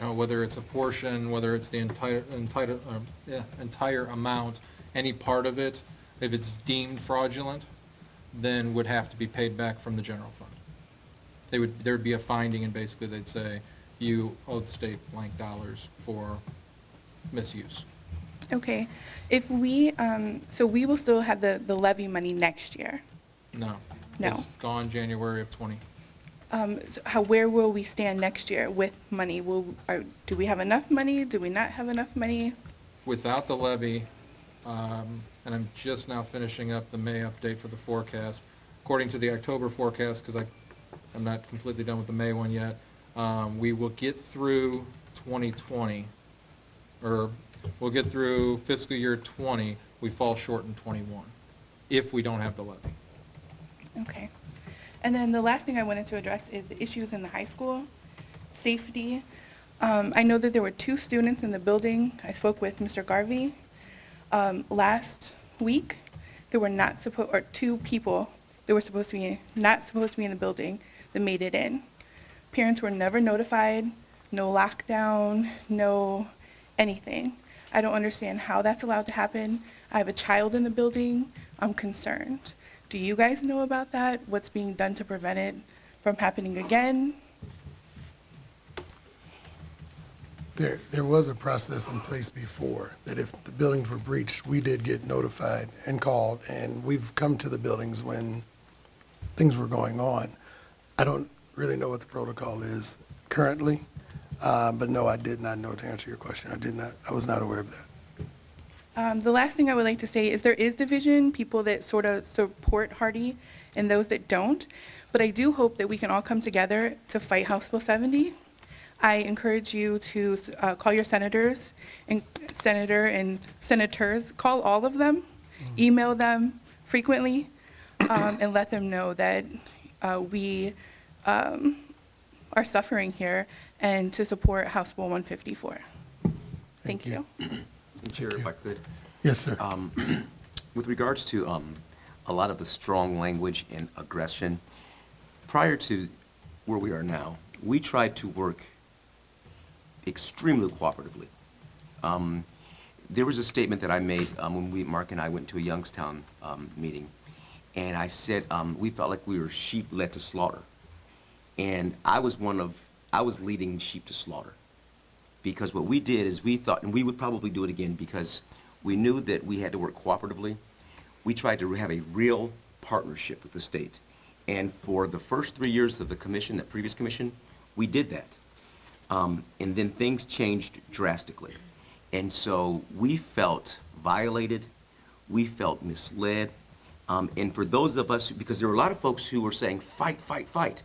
whether it's a portion, whether it's the entire amount, any part of it, if it's deemed fraudulent, then would have to be paid back from the general fund. There would be a finding, and basically they'd say, you owe the state blank dollars for misuse. Okay. If we, so we will still have the levy money next year. No. No. It's gone January of '20. Where will we stand next year with money? Do we have enough money? Do we not have enough money? Without the levy, and I'm just now finishing up the May update for the forecast. According to the October forecast, because I'm not completely done with the May one yet, we will get through 2020, or we'll get through fiscal year 20. We fall short in 21 if we don't have the levy. Okay. And then the last thing I wanted to address is the issues in the high school, safety. I know that there were 2 students in the building. I spoke with Mr. Garvey last week. There were not supposed, or 2 people that were supposed to be not supposed to be in the building that made it in. Parents were never notified, no lockdown, no anything. I don't understand how that's allowed to happen. I have a child in the building. I'm concerned. Do you guys know about that? What's being done to prevent it from happening again? There was a process in place before, that if the buildings were breached, we did get notified and called, and we've come to the buildings when things were going on. I don't really know what the protocol is currently, but no, I did not know, to answer your question. I was not aware of that. The last thing I would like to say is there is division, people that sort of support Hardy and those that don't. But I do hope that we can all come together to fight House Bill 70. I encourage you to call your senators and senators, call all of them, email them frequently, and let them know that we are suffering here, and to support House Bill 154. Thank you. Chair, if I could. Yes, sir. With regards to a lot of the strong language and aggression, prior to where we are now, we tried to work extremely cooperatively. There was a statement that I made when Mark and I went to a Youngstown meeting, and I said we felt like we were sheep led to slaughter. And I was leading sheep to slaughter. Because what we did is we thought, and we would probably do it again because we knew that we had to work cooperatively. We tried to have a real partnership with the state. And for the first 3 years of the commission, that previous commission, we did that. And then things changed drastically. And so we felt violated, we felt misled. And for those of us, because there were a lot of folks who were saying, fight, fight, fight.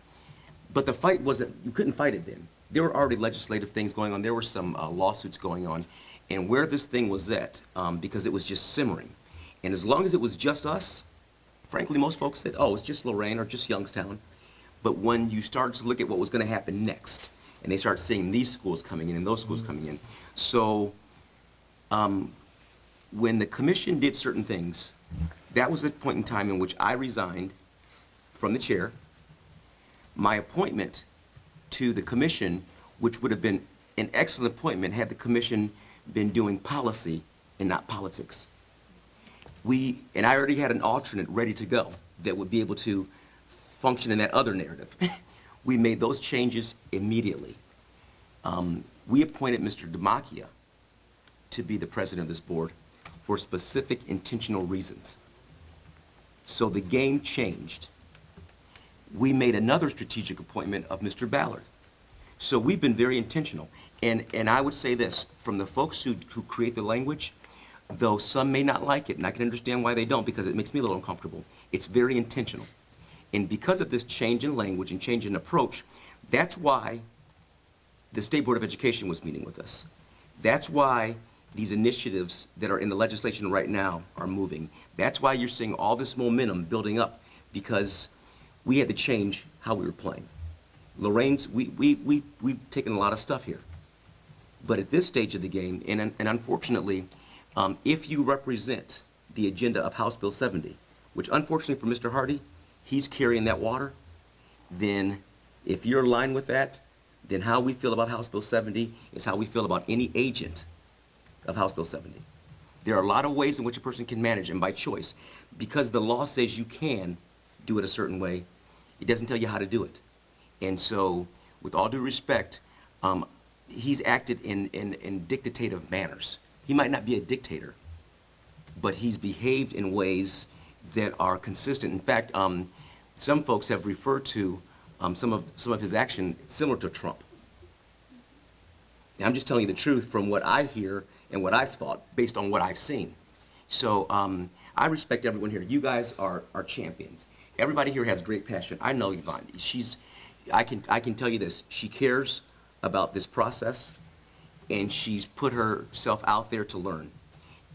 But the fight wasn't, you couldn't fight it then. There were already legislative things going on. There were some lawsuits going on. And where this thing was at, because it was just simmering. And as long as it was just us, frankly, most folks said, oh, it's just Lorain or just Youngstown. But when you start to look at what was going to happen next, and they start seeing these schools coming in and those schools coming in. So when the commission did certain things, that was a point in time in which I resigned from the chair. My appointment to the commission, which would have been an excellent appointment had the commission been doing policy and not politics. And I already had an alternate ready to go that would be able to function in that other narrative. We made those changes immediately. We appointed Mr. Demakia to be the president of this board for specific intentional reasons. So the game changed. We made another strategic appointment of Mr. Ballard. So we've been very intentional. And I would say this, from the folks who create the language, though some may not like it, and I can understand why they don't because it makes me a little uncomfortable, it's very intentional. And because of this change in language and change in approach, that's why the State Board of Education was meeting with us. That's why these initiatives that are in the legislation right now are moving. That's why you're seeing all this momentum building up, because we had to change how we were playing. Lorain's, we've taken a lot of stuff here. But at this stage of the game, and unfortunately, if you represent the agenda of House Bill 70, which unfortunately for Mr. Hardy, he's carrying that water, then if you're aligned with that, then how we feel about House Bill 70 is how we feel about any agent of House Bill 70. There are a lot of ways in which a person can manage, and by choice. Because the law says you can do it a certain way, it doesn't tell you how to do it. And so, with all due respect, he's acted in dictative manners. He might not be a dictator, but he's behaved in ways that are consistent. In fact, some folks have referred to some of his action similar to Trump. Now, I'm just telling you the truth from what I hear and what I've thought based on what I've seen. So I respect everyone here. You guys are champions. Everybody here has great passion. I know Yvonne. I can tell you this. She cares about this process, and she's put herself out there to learn,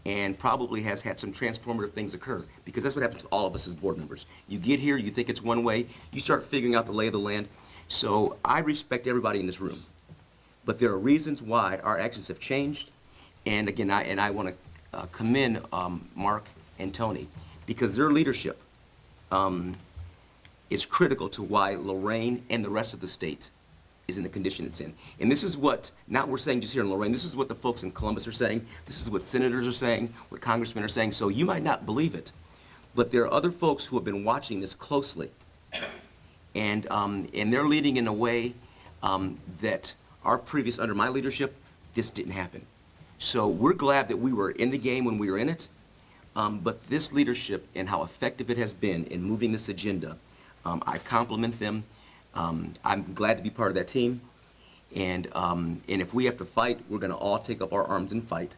and probably has had some transformative things occur, because that's what happens to all of us as board members. You get here, you think it's one way, you start figuring out the lay of the land. So I respect everybody in this room, but there are reasons why our actions have changed, and again, I want to commend Mark and Tony, because their leadership is critical to why Lorain and the rest of the state is in the condition it's in. And this is what, not we're saying just here in Lorain, this is what the folks in Columbus are saying, this is what senators are saying, what congressmen are saying. So you might not believe it, but there are other folks who have been watching this closely. And they're leading in a way that our previous, under my leadership, this didn't happen. So we're glad that we were in the game when we were in it, but this leadership and how effective it has been in moving this agenda, I compliment them. I'm glad to be part of that team. And if we have to fight, we're going to all take up our arms and fight.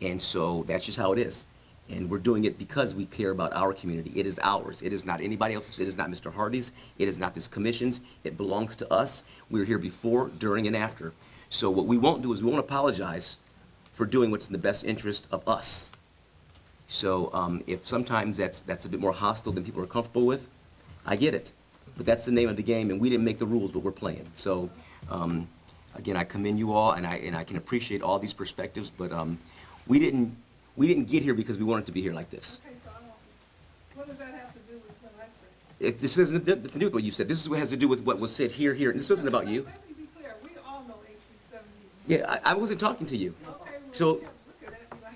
And so that's just how it is. And we're doing it because we care about our community. It is ours. It is not anybody else's. It is not Mr. Hardy's. It is not this commission's. It belongs to us. We were here before, during, and after. So what we won't do is we won't apologize for doing what's in the best interest of us. So if sometimes that's a bit more hostile than people are comfortable with, I get it. But that's the name of the game, and we didn't make the rules, but we're playing. So again, I commend you all, and I can appreciate all these perspectives, but we didn't get here because we wanted to be here like this. Okay, so what does that have to do with what I said? This hasn't nothing to do with what you said. This is what has to do with what was said here, and this wasn't about you. Let me be clear, we all know HB 70 is. Yeah, I wasn't talking to you. Okay, well, So look at that, like-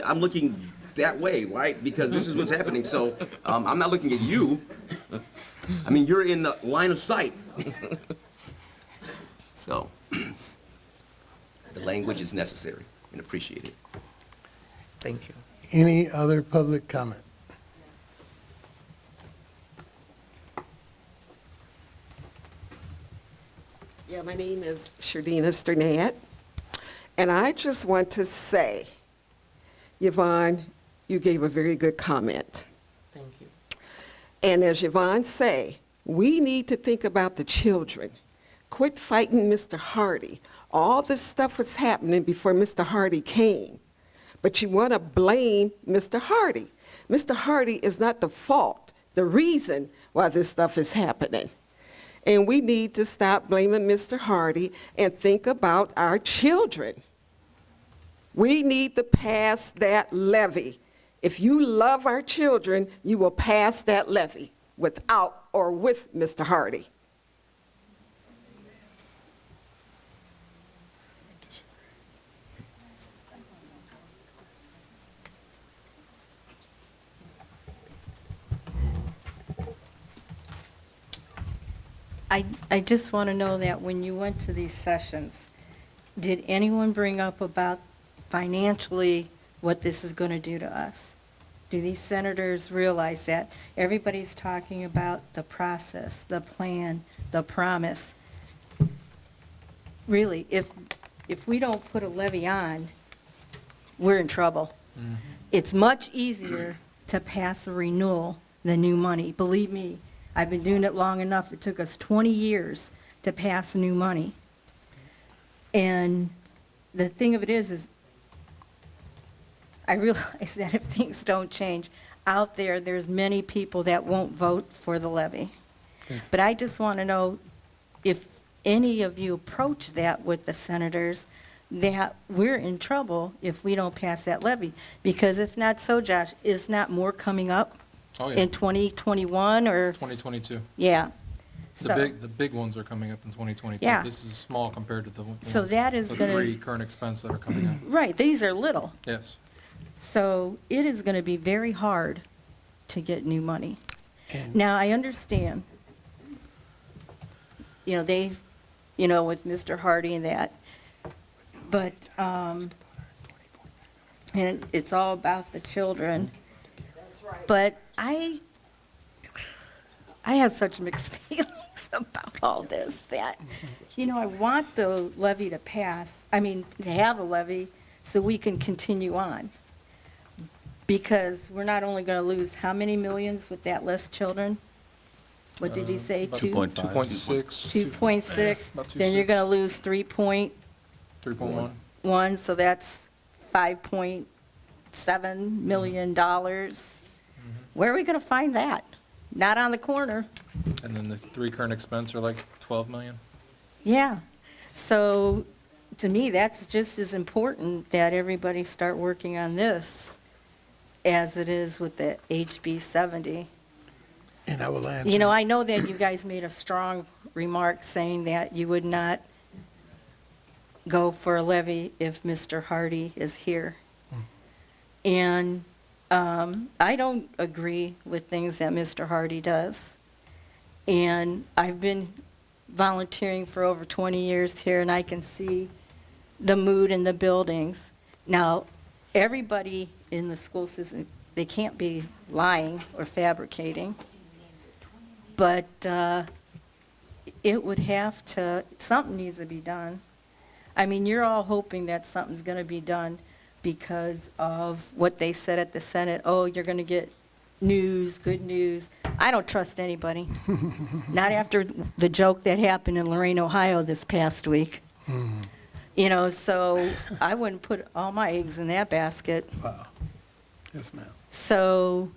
I'm looking that way, right? Because this is what's happening. So I'm not looking at you. I mean, you're in the line of sight. So the language is necessary and appreciated. Thank you. Any other public comment? Yeah, my name is Shardina Sternad, and I just want to say, Yvonne, you gave a very good comment. Thank you. And as Yvonne say, we need to think about the children. Quit fighting Mr. Hardy. All this stuff was happening before Mr. Hardy came. But you want to blame Mr. Hardy. Mr. Hardy is not the fault, the reason why this stuff is happening. And we need to stop blaming Mr. Hardy and think about our children. We need to pass that levy. If you love our children, you will pass that levy without or with Mr. Hardy. I just want to know that when you went to these sessions, did anyone bring up about financially what this is going to do to us? Do these senators realize that? Everybody's talking about the process, the plan, the promise. Really, if we don't put a levy on, we're in trouble. Mm-hmm. It's much easier to pass a renewal than new money. Believe me, I've been doing it long enough. It took us 20 years to pass new money. And the thing of it is I realize that if things don't change, out there's many people that won't vote for the levy. Yes. But I just want to know if any of you approach that with the senators, that we're in trouble if we don't pass that levy. Because if not so, Josh, is not more coming up Oh, yeah. in 2021 or, 2022. yeah. So, The big ones are coming up in 2022. Yeah. This is small compared to the So ones- that is the gonna- 3 current expense that are coming up. right, these are little. Yes. So it is going to be very hard to get new money. And- Now, I understand, with Mr. Hardy and that, but, and it's all about the children. That's right. But I have such mixed feelings about all this that, I want the levy to pass, to have a levy so we can continue on. Because we're not only going to lose how many millions with that less children? What did he say? About 2.5. 2.6. 2.6, About then you're 2.6. going to lose 3.1, 3.1. so that's $5.7 million. Where are we going to find that? Not on the corner. And then the 3 current expense are like 12 million. Yeah. So to me, that's just as important that everybody start working on this as it is with the HB 70. And I will answer. I know that you guys made a strong remark saying that you would not go for a levy if Mr. Hardy is here. And I don't agree with things that Mr. Hardy does. And I've been volunteering for over 20 years here, and I can see the mood in the buildings. Now, everybody in the school system, they can't be lying or fabricating, but it would have to, something needs to be done. I mean, you're all hoping that something's going to be done because of what they said at the Senate. Oh, you're going to get news, good news. I don't trust anybody. Not after the joke that happened in Lorain, Ohio this past week. You know, so I wouldn't put all my eggs in that basket. Wow. Yes, ma'am. So,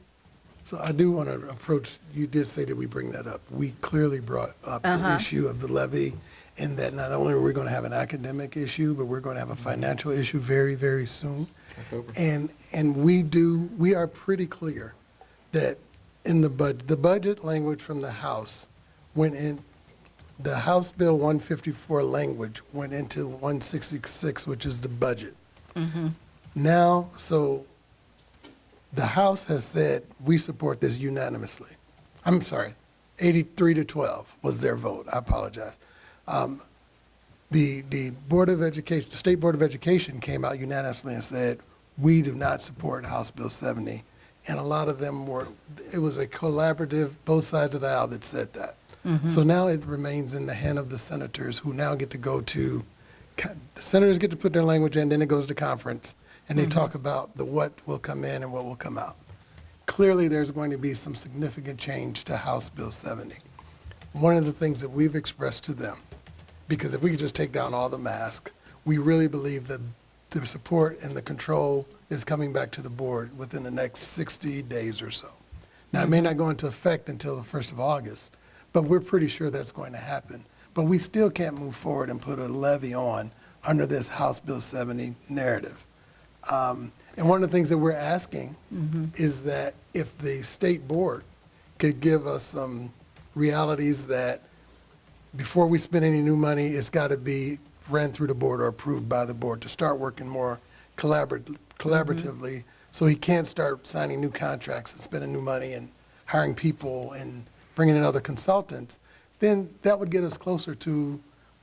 So I do want to approach, you did say that we bring that up. We clearly brought up the issue of the levy, and that not only are we going to have an academic issue, but we're going to have a financial issue very, very soon. October. And we are pretty clear that in the budget language from the House went in, the House Bill 154 language went into 166, which is the budget. Now, so the House has said, we support this unanimously. I'm sorry, 83-12 was their vote. I apologize. The Board of Education, the State Board of Education came out unanimously and said, we do not support House Bill 70. And a lot of them were, it was a collaborative, both sides of the aisle that said that. So now it remains in the hand of the senators, who now get to go to, the senators get to put their language in, then it goes to conference, and they talk about the what will come in and what will come out. Clearly, there's going to be some significant change to House Bill 70. One of the things that we've expressed to them, because if we could just take down all the masks, we really believe that the support and the control is coming back to the board within the next 60 days or so. Now, it may not go into effect until the 1st of August, but we're pretty sure that's going to happen. But we still can't move forward and put a levy on under this House Bill 70 narrative. And one of the things that we're asking is that if the state board could give us some realities that before we spend any new money, it's got to be ran through the board or approved by the board to start working more collaboratively, so he can't start signing new contracts and spending new money and hiring people and bringing in other consultants. Then that would get us closer to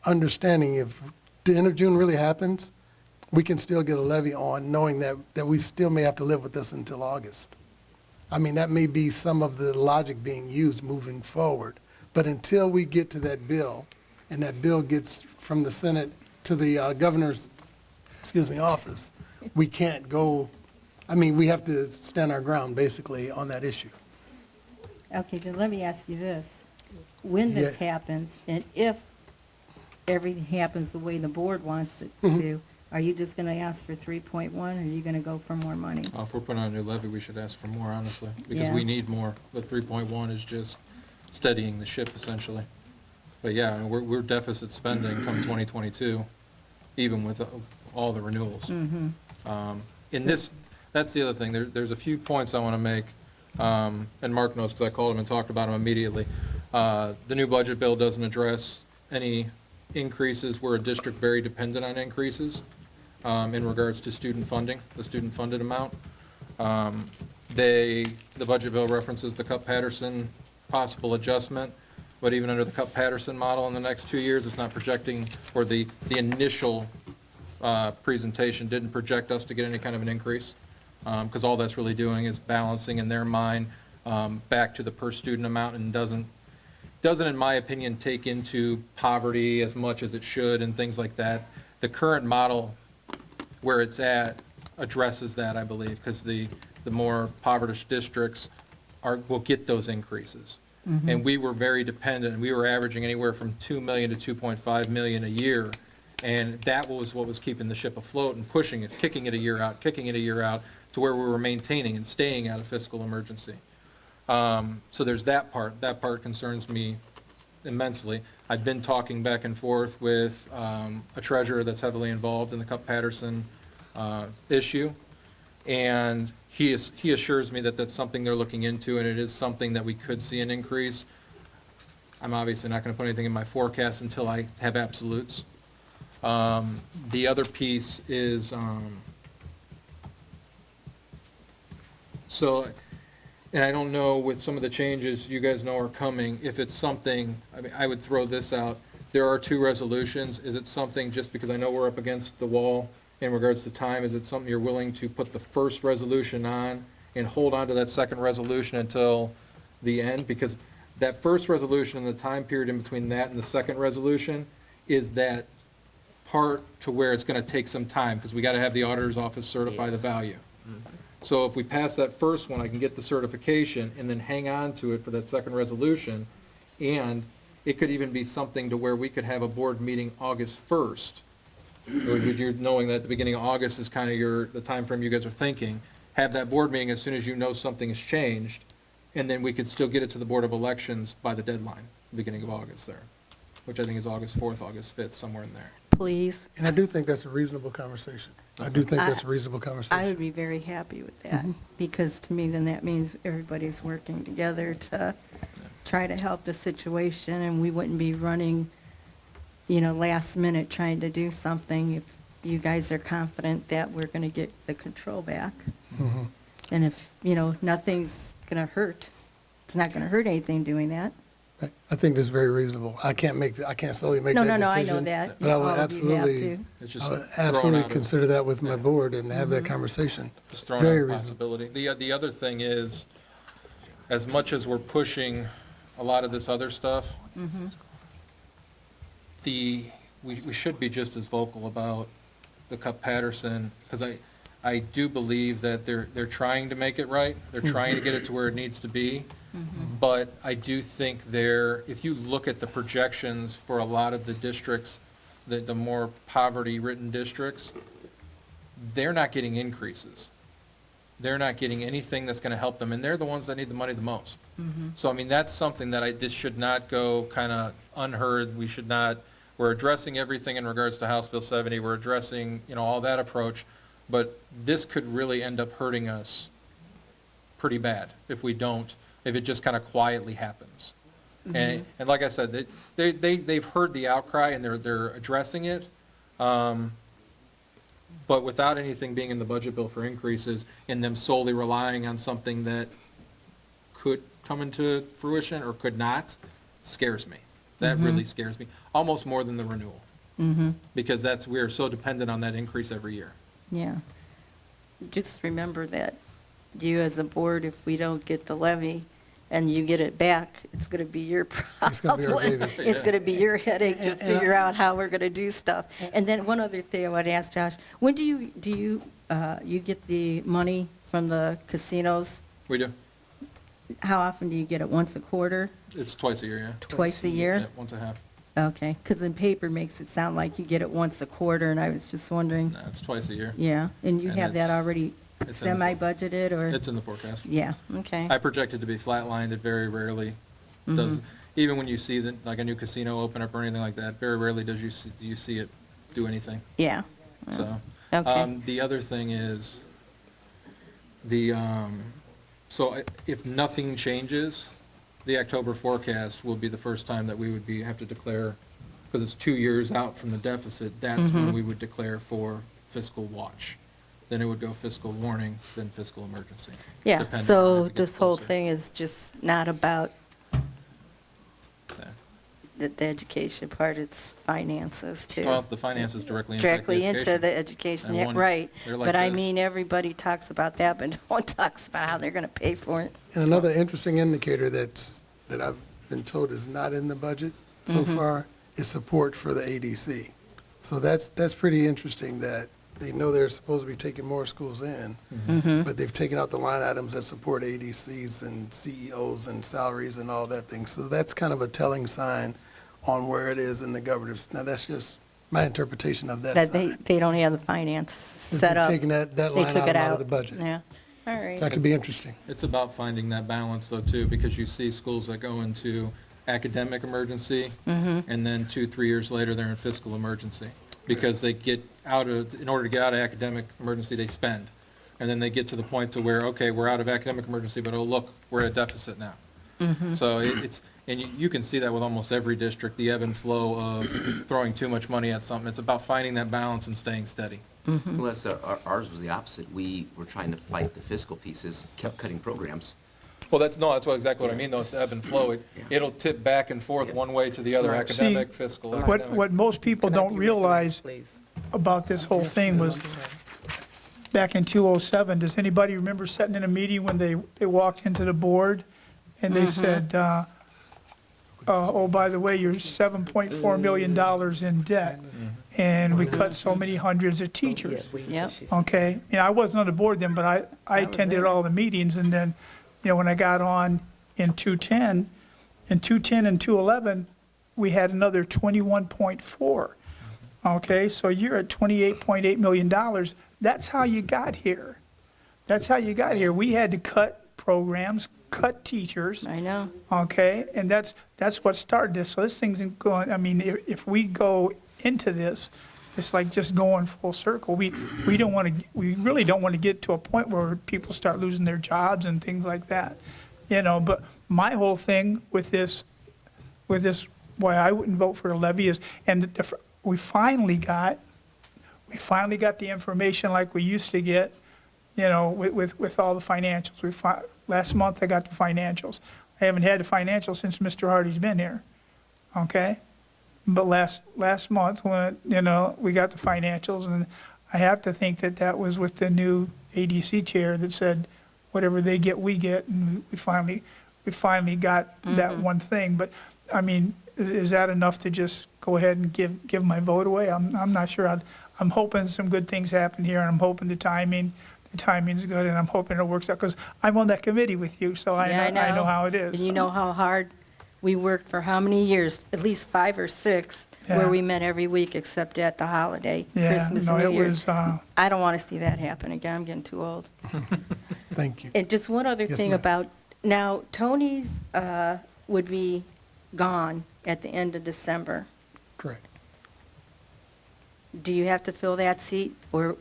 understanding if the end of June really happens, we can still get a levy on, knowing that we still may have to live with this until August. I mean, that may be some of the logic being used moving forward. But until we get to that bill, and that bill gets from the Senate to the governor's, office, we can't go, I mean, we have to stand our ground, basically, on that issue. okay, then let me ask you this. When this happens, and if everything happens the way the board wants it to, are you just going to ask for 3.1, or are you going to go for more money? If we're putting on a new levy, we should ask for more, honestly, because Yeah. we need more. The 3.1 is just steadying the ship, essentially. But yeah, I mean, we're deficit spending come 2022, even with all the renewals. In this, that's the other thing. There's a few points I want to make, and Mark knows because I called him and talked about him immediately. The new budget bill doesn't address any increases. We're a district very dependent on increases in regards to student funding, the student funded amount. The budget bill references the Cup-Patterson possible adjustment, but even under the Cup-Patterson model in the next 2 years, it's not projecting, or the initial presentation didn't project us to get any kind of an increase, because all that's really doing is balancing in their mind back to the per student amount, and doesn't, in my opinion, take into poverty as much as it should and things like that. The current model, where it's at, addresses that, I believe, because the more impoverished districts will get those increases. And we were very dependent, and we were averaging anywhere from 2 million to 2.5 million a year. And that was what was keeping the ship afloat and pushing us, kicking it a year out, to where we were maintaining and staying out of fiscal emergency. So there's that part. That part concerns me immensely. I've been talking back and forth with a treasurer that's heavily involved in the Cup-Patterson issue, and he assures me that that's something they're looking into, and it is something that we could see an increase. I'm obviously not going to put anything in my forecast until I have absolutes. The other piece is, and I don't know, with some of the changes you guys know are coming, if it's something, I mean, I would throw this out. there are 2 resolutions. Is it something, just because I know we're up against the wall in regards to time, is it something you're willing to put the first resolution on and hold on to that second resolution until the end? Because that first resolution and the time period in between that and the second resolution is that part to where it's going to take some time, because we got to have the auditor's office certify the value. So if we pass that first one, I can get the certification and then hang on to it for that second resolution. And it could even be something to where we could have a board meeting August 1st. You're knowing that at the beginning of August is kind of the time frame you guys are thinking. Have that board meeting as soon as you know something has changed, and then we could still get it to the Board of Elections by the deadline, beginning of August there, which I think is August 4th, August 5th, somewhere in there. Please. And I do think that's a reasonable conversation. I do think that's a reasonable conversation. I would be very happy with that, because to me, then that means everybody's working together to try to help the situation, and we wouldn't be running, last minute trying to do something if you guys are confident that we're going to get the control back. And if, nothing's going to hurt, it's not going to hurt anything doing that. I think that's very reasonable. I can't solely make that decision. No, I know that. But I would All of you have absolutely, to. It's just I would thrown absolutely out of- consider that with my board and have that conversation. Just throwing Very out a reasonable. possibility. The other thing is, as much as we're pushing a lot of this other stuff, we should be just as vocal about the Cup Patterson, because I do believe that they're trying to make it right. They're trying to get it to where it needs to be. But I do think if you look at the projections for a lot of the districts, the more poverty-ridden districts, they're not getting increases. They're not getting anything that's going to help them, and they're the ones that need the money the most. So, I mean, that's something that this should not go kind of unheard. We're addressing everything in regards to House Bill 70. We're addressing, all that approach. But this could really end up hurting us pretty bad if it just kind of quietly happens. And like I said, they've heard the outcry and they're addressing it. But without anything being in the budget bill for increases and them solely relying on something that could come into fruition or could not, scares me. That really scares me, almost more than the renewal. Because we're so dependent on that increase every year. Yeah. Just remember that you as a board, if we don't get the levy and you get it back, it's going to be your problem. It's gonna be our baby. It's going to be your headache to figure out how we're going to do stuff. And then one other thing I want to ask Josh, when do you get the money from the casinos? We do. How often do you get it? Once a quarter? It's twice a year, yeah. Twice a year? Yeah, once a half. Okay, because in paper makes it sound like you get it once a quarter, and I was just wondering. No, it's twice a year. Yeah, and you And have that it's- already it's in the- semi-budgeted, or? It's in the forecast. Yeah, okay. I project it to be flatlined. It very rarely does, even when you see like a new casino open up or anything like that, very rarely do you see it do anything. Yeah. So, Okay. the other thing is, so if nothing changes, the October forecast will be the first time that we would have to declare, because it's 2 years out from the deficit, that's when we would declare for fiscal watch. Then it would go fiscal warning, then fiscal emergency. Yeah, depending on so as it gets this whole closer. thing is just not about Yeah. the education part, it's finances too. Well, the finances directly impact the Directly into education. the education, And yeah, one- right. they're like But I this. mean, everybody talks about that, but no one talks about how they're going to pay for it. And another interesting indicator that I've been told is not in the budget so far is support for the ADC. So that's pretty interesting that they know they're supposed to be taking more schools in, but they've taken out the line items that support ADCs and CEOs and salaries and all that thing. So that's kind of a telling sign on where it is in the governance. Now, that's just my interpretation of that That sign. they don't have the finance If set they're up. taking that They line took it item out of out. the budget. Yeah, all right. That could be interesting. It's about finding that balance though too, because you see schools that go into academic emergency, and then 2-3 years later, they're in fiscal emergency. Because they in order to get out of academic emergency, they spend. And then they get to the point to where, okay, we're out of academic emergency, but oh, look, we're at a deficit now. So and you can see that with almost every district, the ebb and flow of throwing too much money at something. It's about finding that balance and staying steady. Well, ours was the opposite. We were trying to fight the fiscal pieces, kept cutting programs. Well, that's exactly what I mean, though, it's ebb and flow. It'll tip back and forth one way to the other, Right. academic, fiscal, What academic. most people Can I don't be realize recognized, please? about this whole thing was back in 2007, does anybody remember sitting in a meeting when they walked into the board and they said, oh, by the way, you're $7.4 million in debt, and we cut so many hundreds of teachers? Yep. Okay, I wasn't on the board then, but I I was attended there. all the meetings, and then, when I got on in 2010 and 2011, we had another 21.4. Okay, so you're at $28.8 million. That's how you got here. That's how you got here. We had to cut programs, cut teachers. I know. Okay, and that's what started this. So this thing's going, if we go into this, it's like just going full circle. We really don't want to get to a point where people start losing their jobs and things like that. But my whole thing with this, why I wouldn't vote for a levy is, we finally got the information like we used to get, with all the financials. Last month I got the financials. I haven't had the financials since Mr. Hardy's been here, okay? But last month when, we got the financials, and I have to think that was with the new ADC chair that said, whatever they get, we get, and we finally got that one thing. But, is that enough to just go ahead and give my vote away? I'm not sure. I'm hoping some good things happen here, and I'm hoping the timing's good, and I'm hoping it works out, because I'm on that committee with you, so I know how it is. And you know how hard we worked for how many years? At least 5 or 6, Yeah. where we met every week except at the holiday, Yeah, Christmas no, and New it Year's. was, I don't want to see that happen again. I'm getting too old. Thank you. And just one other Yes, thing ma'am. about, now, Tony's would be gone at the end of December. Correct. Do you have to fill that seat, or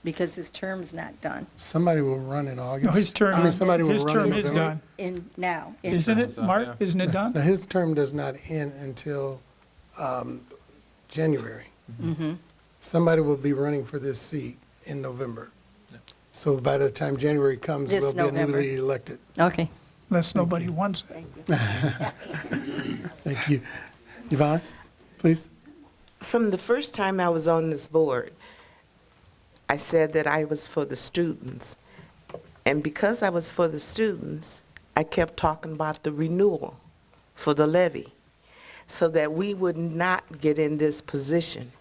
because his term's not done? Somebody will run in August. No, his term Somebody will his run term in is November. done. Now. Isn't it, Term's up, Mark? yeah. Isn't it done? Now, his term does not end until January. Somebody will be running for this seat in November. So by the time January comes, This we'll be November. newly elected. Okay. Unless nobody wants it. Thank you. Yvonne, please. From the first time I was on this board, I said that I was for the students. And because I was for the students, I kept talking about the renewal for the levy, so that we would not get in this position,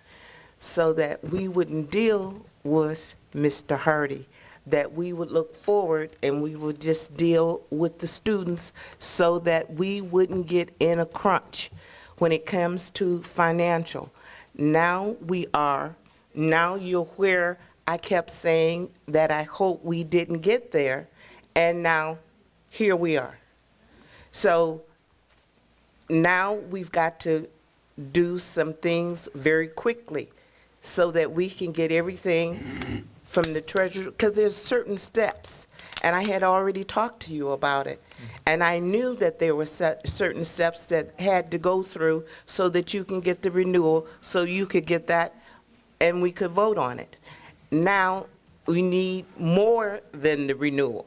so that we wouldn't deal with Mr. Hardy, that we would look forward and we would just deal with the students, so that we wouldn't get in a crunch when it comes to financial. Now we are. Now you're where I kept saying that I hope we didn't get there, and now here we are. So now we've got to do some things very quickly so that we can get everything from the treasurer, because there's certain steps, and I had already talked to you about it. And I knew that there were certain steps that had to go through so that you can get the renewal, so you could get that, and we could vote on it. Now, we need more than the renewal.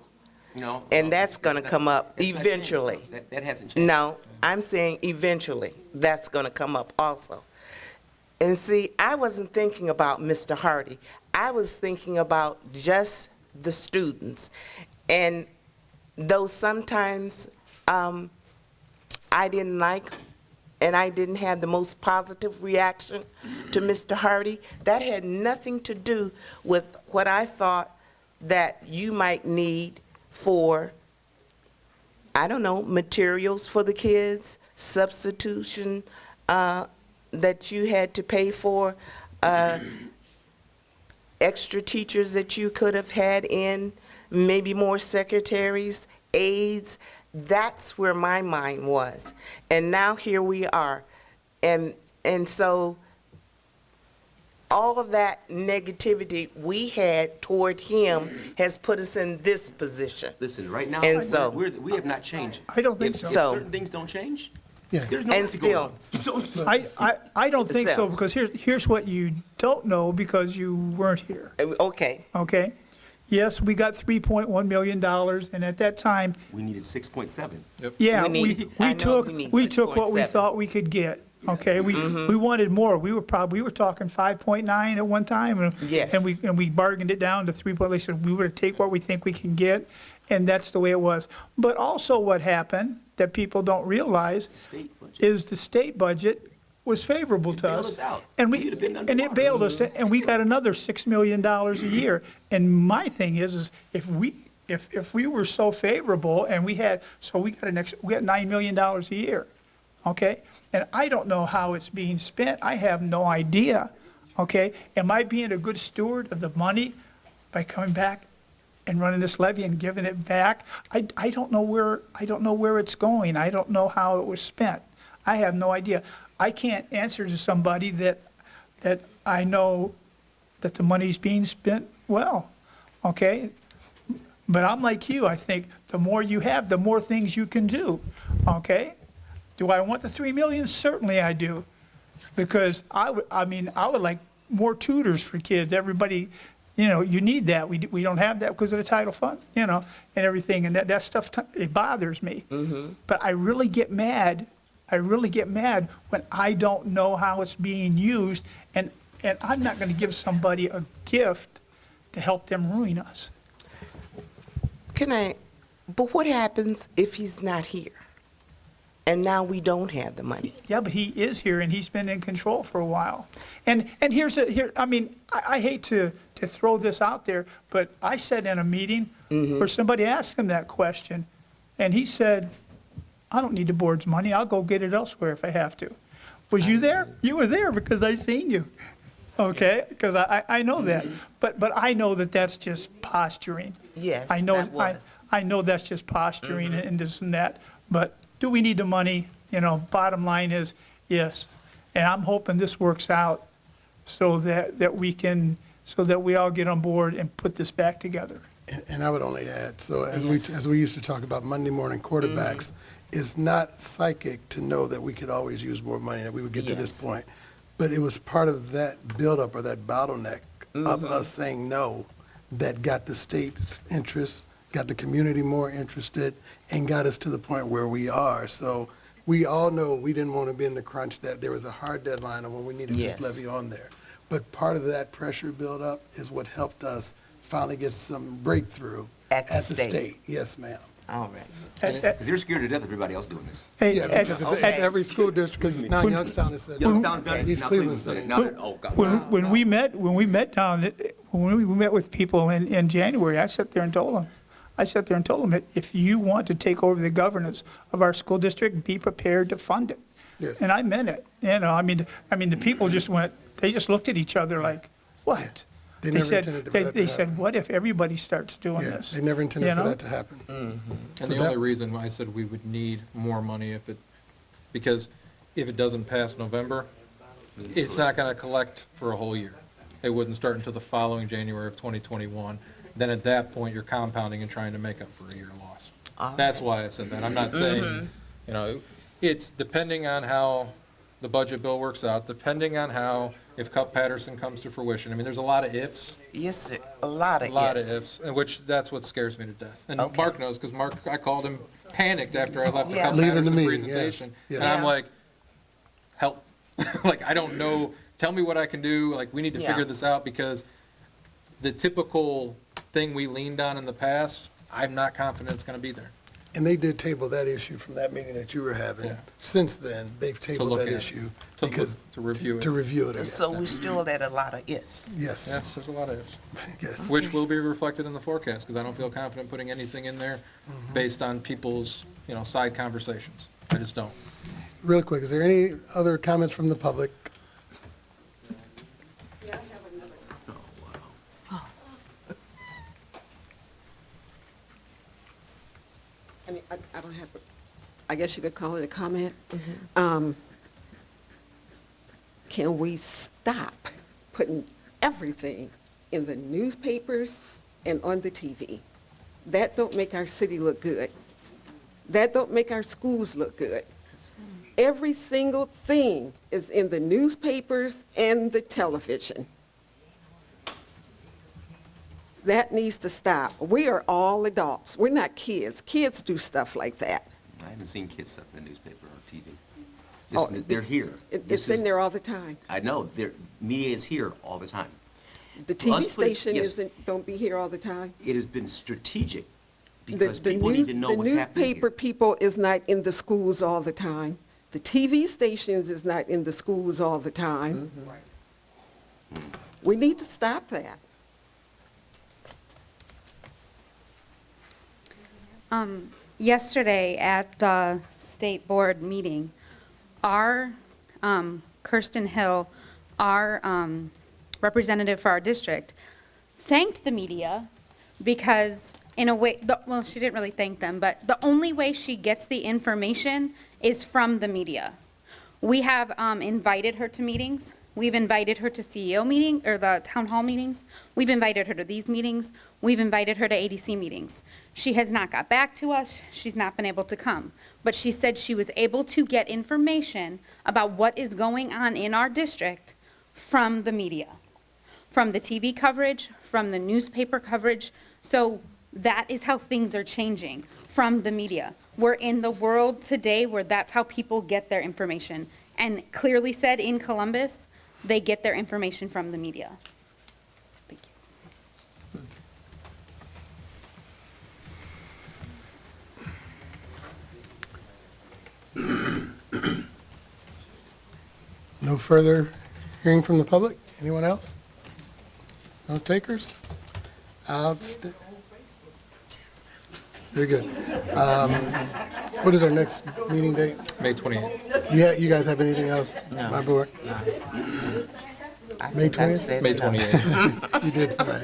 No. And that's going to come up That's not changed, eventually. so That hasn't changed. No, I'm saying eventually, that's going to come up also. And see, I wasn't thinking about Mr. Hardy. I was thinking about just the students. And though sometimes I didn't like, and I didn't have the most positive reaction to Mr. Hardy, that had nothing to do with what I thought that you might need for, I don't know, materials for the kids, substitution that you had to pay for, extra teachers that you could have had in, maybe more secretaries, aides. That's where my mind was. And now here we are. And so all of that negativity we had toward him has put us in this position. Listen, right now, And so- we have not changed. I don't think If so. So- certain things don't change, Yeah. there's no And way to go still- on. So- I don't think so, So- because here's what you don't know, because you weren't here, Okay, okay? Yes, we got $3.1 million, and at that time, We needed 6.7. yeah, We need- I know we took what we 6.7. thought we could get, okay? We wanted more. We were talking 5.9 at one time. Yes. And we bargained it down to 3. They said we would take what we think we can get, and that's the way it was. But also what happened that people don't realize State budget. is the state budget was favorable to bailed us. us out. And We'd have been and it underwater. bailed us, and we got another $6 million a year. And my thing is if we were so favorable and we got $9 million a year, okay? And I don't know how it's being spent. I have no idea, okay? Am I being a good steward of the money by coming back and running this levy and giving it back? I don't know where it's going. I don't know how it was spent. I have no idea. I can't answer to somebody that I know that the money's being spent well, okay? But I'm like you. I think the more you have, the more things you can do, okay? Do I want the 3 million? Certainly I do, because I would like more tutors for kids. Everybody, you need that. We don't have that because of the title fund, and everything, and that stuff, it bothers me. But I really get mad when I don't know how it's being used, and I'm not going to give somebody a gift to help them ruin us. But what happens if he's not here? And now we don't have the money? Yeah, but he is here, and he's been in control for a while. And I hate to throw this out there, but I sat in a meeting where somebody asked him that question, and he said, I don't need the board's money. I'll go get it elsewhere if I have to. Was you there? You were there because I seen you. Okay, because I know that. But I know that that's just posturing. Yes, I know, that was. I know that's just posturing and this and that. But do we need the money? Bottom line is yes. And I'm hoping this works out so that we all get on board and put this back together. And I would only add, so as we used to talk about Monday morning quarterbacks, it's not psychic to know that we could always use more money, that we would get to this point. But it was part of that buildup or that bottleneck of us saying no that got the state's interest, got the community more interested, and got us to the point where we are. So we all know we didn't want to be in the crunch, that there was a hard deadline on when we needed Yes. this levy on there. But part of that pressure buildup is what helped us finally get some breakthrough At the state. Yes, ma'am. All right. Because they're scared to death of everybody else doing this. Yeah, because it's every school district, because now Youngstown has said. Youngstown's done it, East now Cleveland's Cleveland's done done it. it. Now, oh, God. When we met with people in January, I sat there and told them, that if you want to take over the governance of our school district, be prepared to fund it. Yes. And I meant it. The people just they just looked at each other like, what? They never intended for that to They said, happen. what if everybody starts doing Yeah, this? they never intended You for know? that to happen. And So the that- only reason why I said we would need more money because if it doesn't pass November, it's not going to collect for a whole year. It wouldn't start until the following January of 2021. Then at that point, you're compounding and trying to make up for a year lost. That's why I said that. I'm not saying, it's depending on how the budget bill works out, depending on if Cup Patterson comes to fruition. There's a lot of ifs. Yes, sir. A lot of ifs, and that's what scares me to death. And Okay. Mark knows, because Mark, I called him panicked after I left the Yeah. Cup Leaving the Patterson meeting, yes, presentation. yes. And I'm Yeah. like, help. I don't know, tell me what I can do, we need to Yeah. figure this out, because the typical thing we leaned on in the past, I'm not confident it's gonna be there. And they did table that issue from that meeting that you were having. Yeah. Since then, they've tabled look that at it. issue. To because review it. To review it again. So we're still at a lot of ifs. Yes, Yes, there's a lot of ifs, yes. which will be reflected in the forecast, because I don't feel confident putting anything in there Mm-hmm. based on people's, side conversations. I just don't. Real quick, is there any other comments from the public? I don't have, I guess you could call it a comment. Can we stop putting everything in the newspapers and on the TV? That don't make our city look good. That don't make our schools look good. Every single thing is in the newspapers and the television. That needs to stop. We are all adults. We're not kids. Kids do stuff like that. I haven't seen kids stuff in the newspaper or TV. Oh, They're here. It's in there all the time. I know, media is here all the time. The Us TV putting- station yes. don't be here all the time. It has been strategic The- because the people need news- to know what's happening The newspaper here. people is not in the schools all the time. The TV stations is not in the schools all the time. We need to stop that. Yesterday at the state board meeting, our, Kirsten Hill, our representative for our district, thanked the media because in a way, well, she didn't really thank them, but the only way she gets the information is from the media. We have invited her to meetings. We've invited her to CEO meeting, or the town hall meetings. We've invited her to these meetings. We've invited her to ADC meetings. She has not got back to us. She's not been able to come. But she said she was able to get information about what is going on in our district from the media, from the TV coverage, from the newspaper coverage. So that is how things are changing, from the media. We're in the world today where that's how people get their information. And clearly said in Columbus, they get their information from the media. Thank you. No further hearing from the public? Anyone else? No takers? Very good. What is our next meeting date? May 28th. You guys have anything else? No. My board? May 20th? May 28th. You did fine.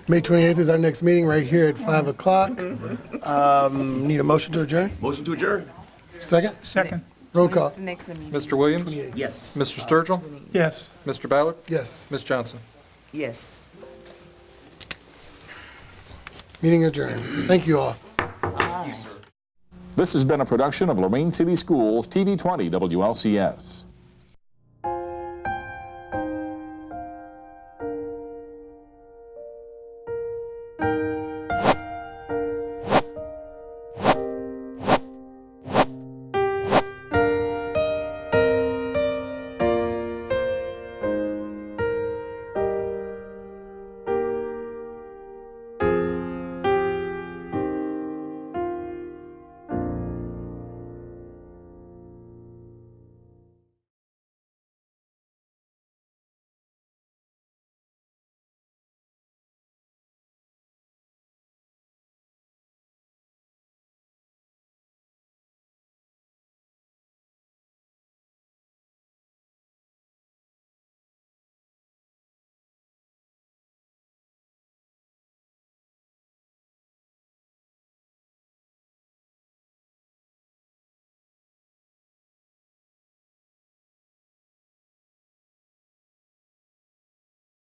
May 28th is our next meeting, right here at 5 o'clock. Need a motion to adjourn? Motion to adjourn? Second? Second, Roll call. Mr. Williams? Yes. Mr. Sturgill? yes. Mr. Ballard? Yes. Ms. Johnson? Yes. Meeting adjourned. Thank you all. This has been a production of Lorain City Schools TV 20 WLCS.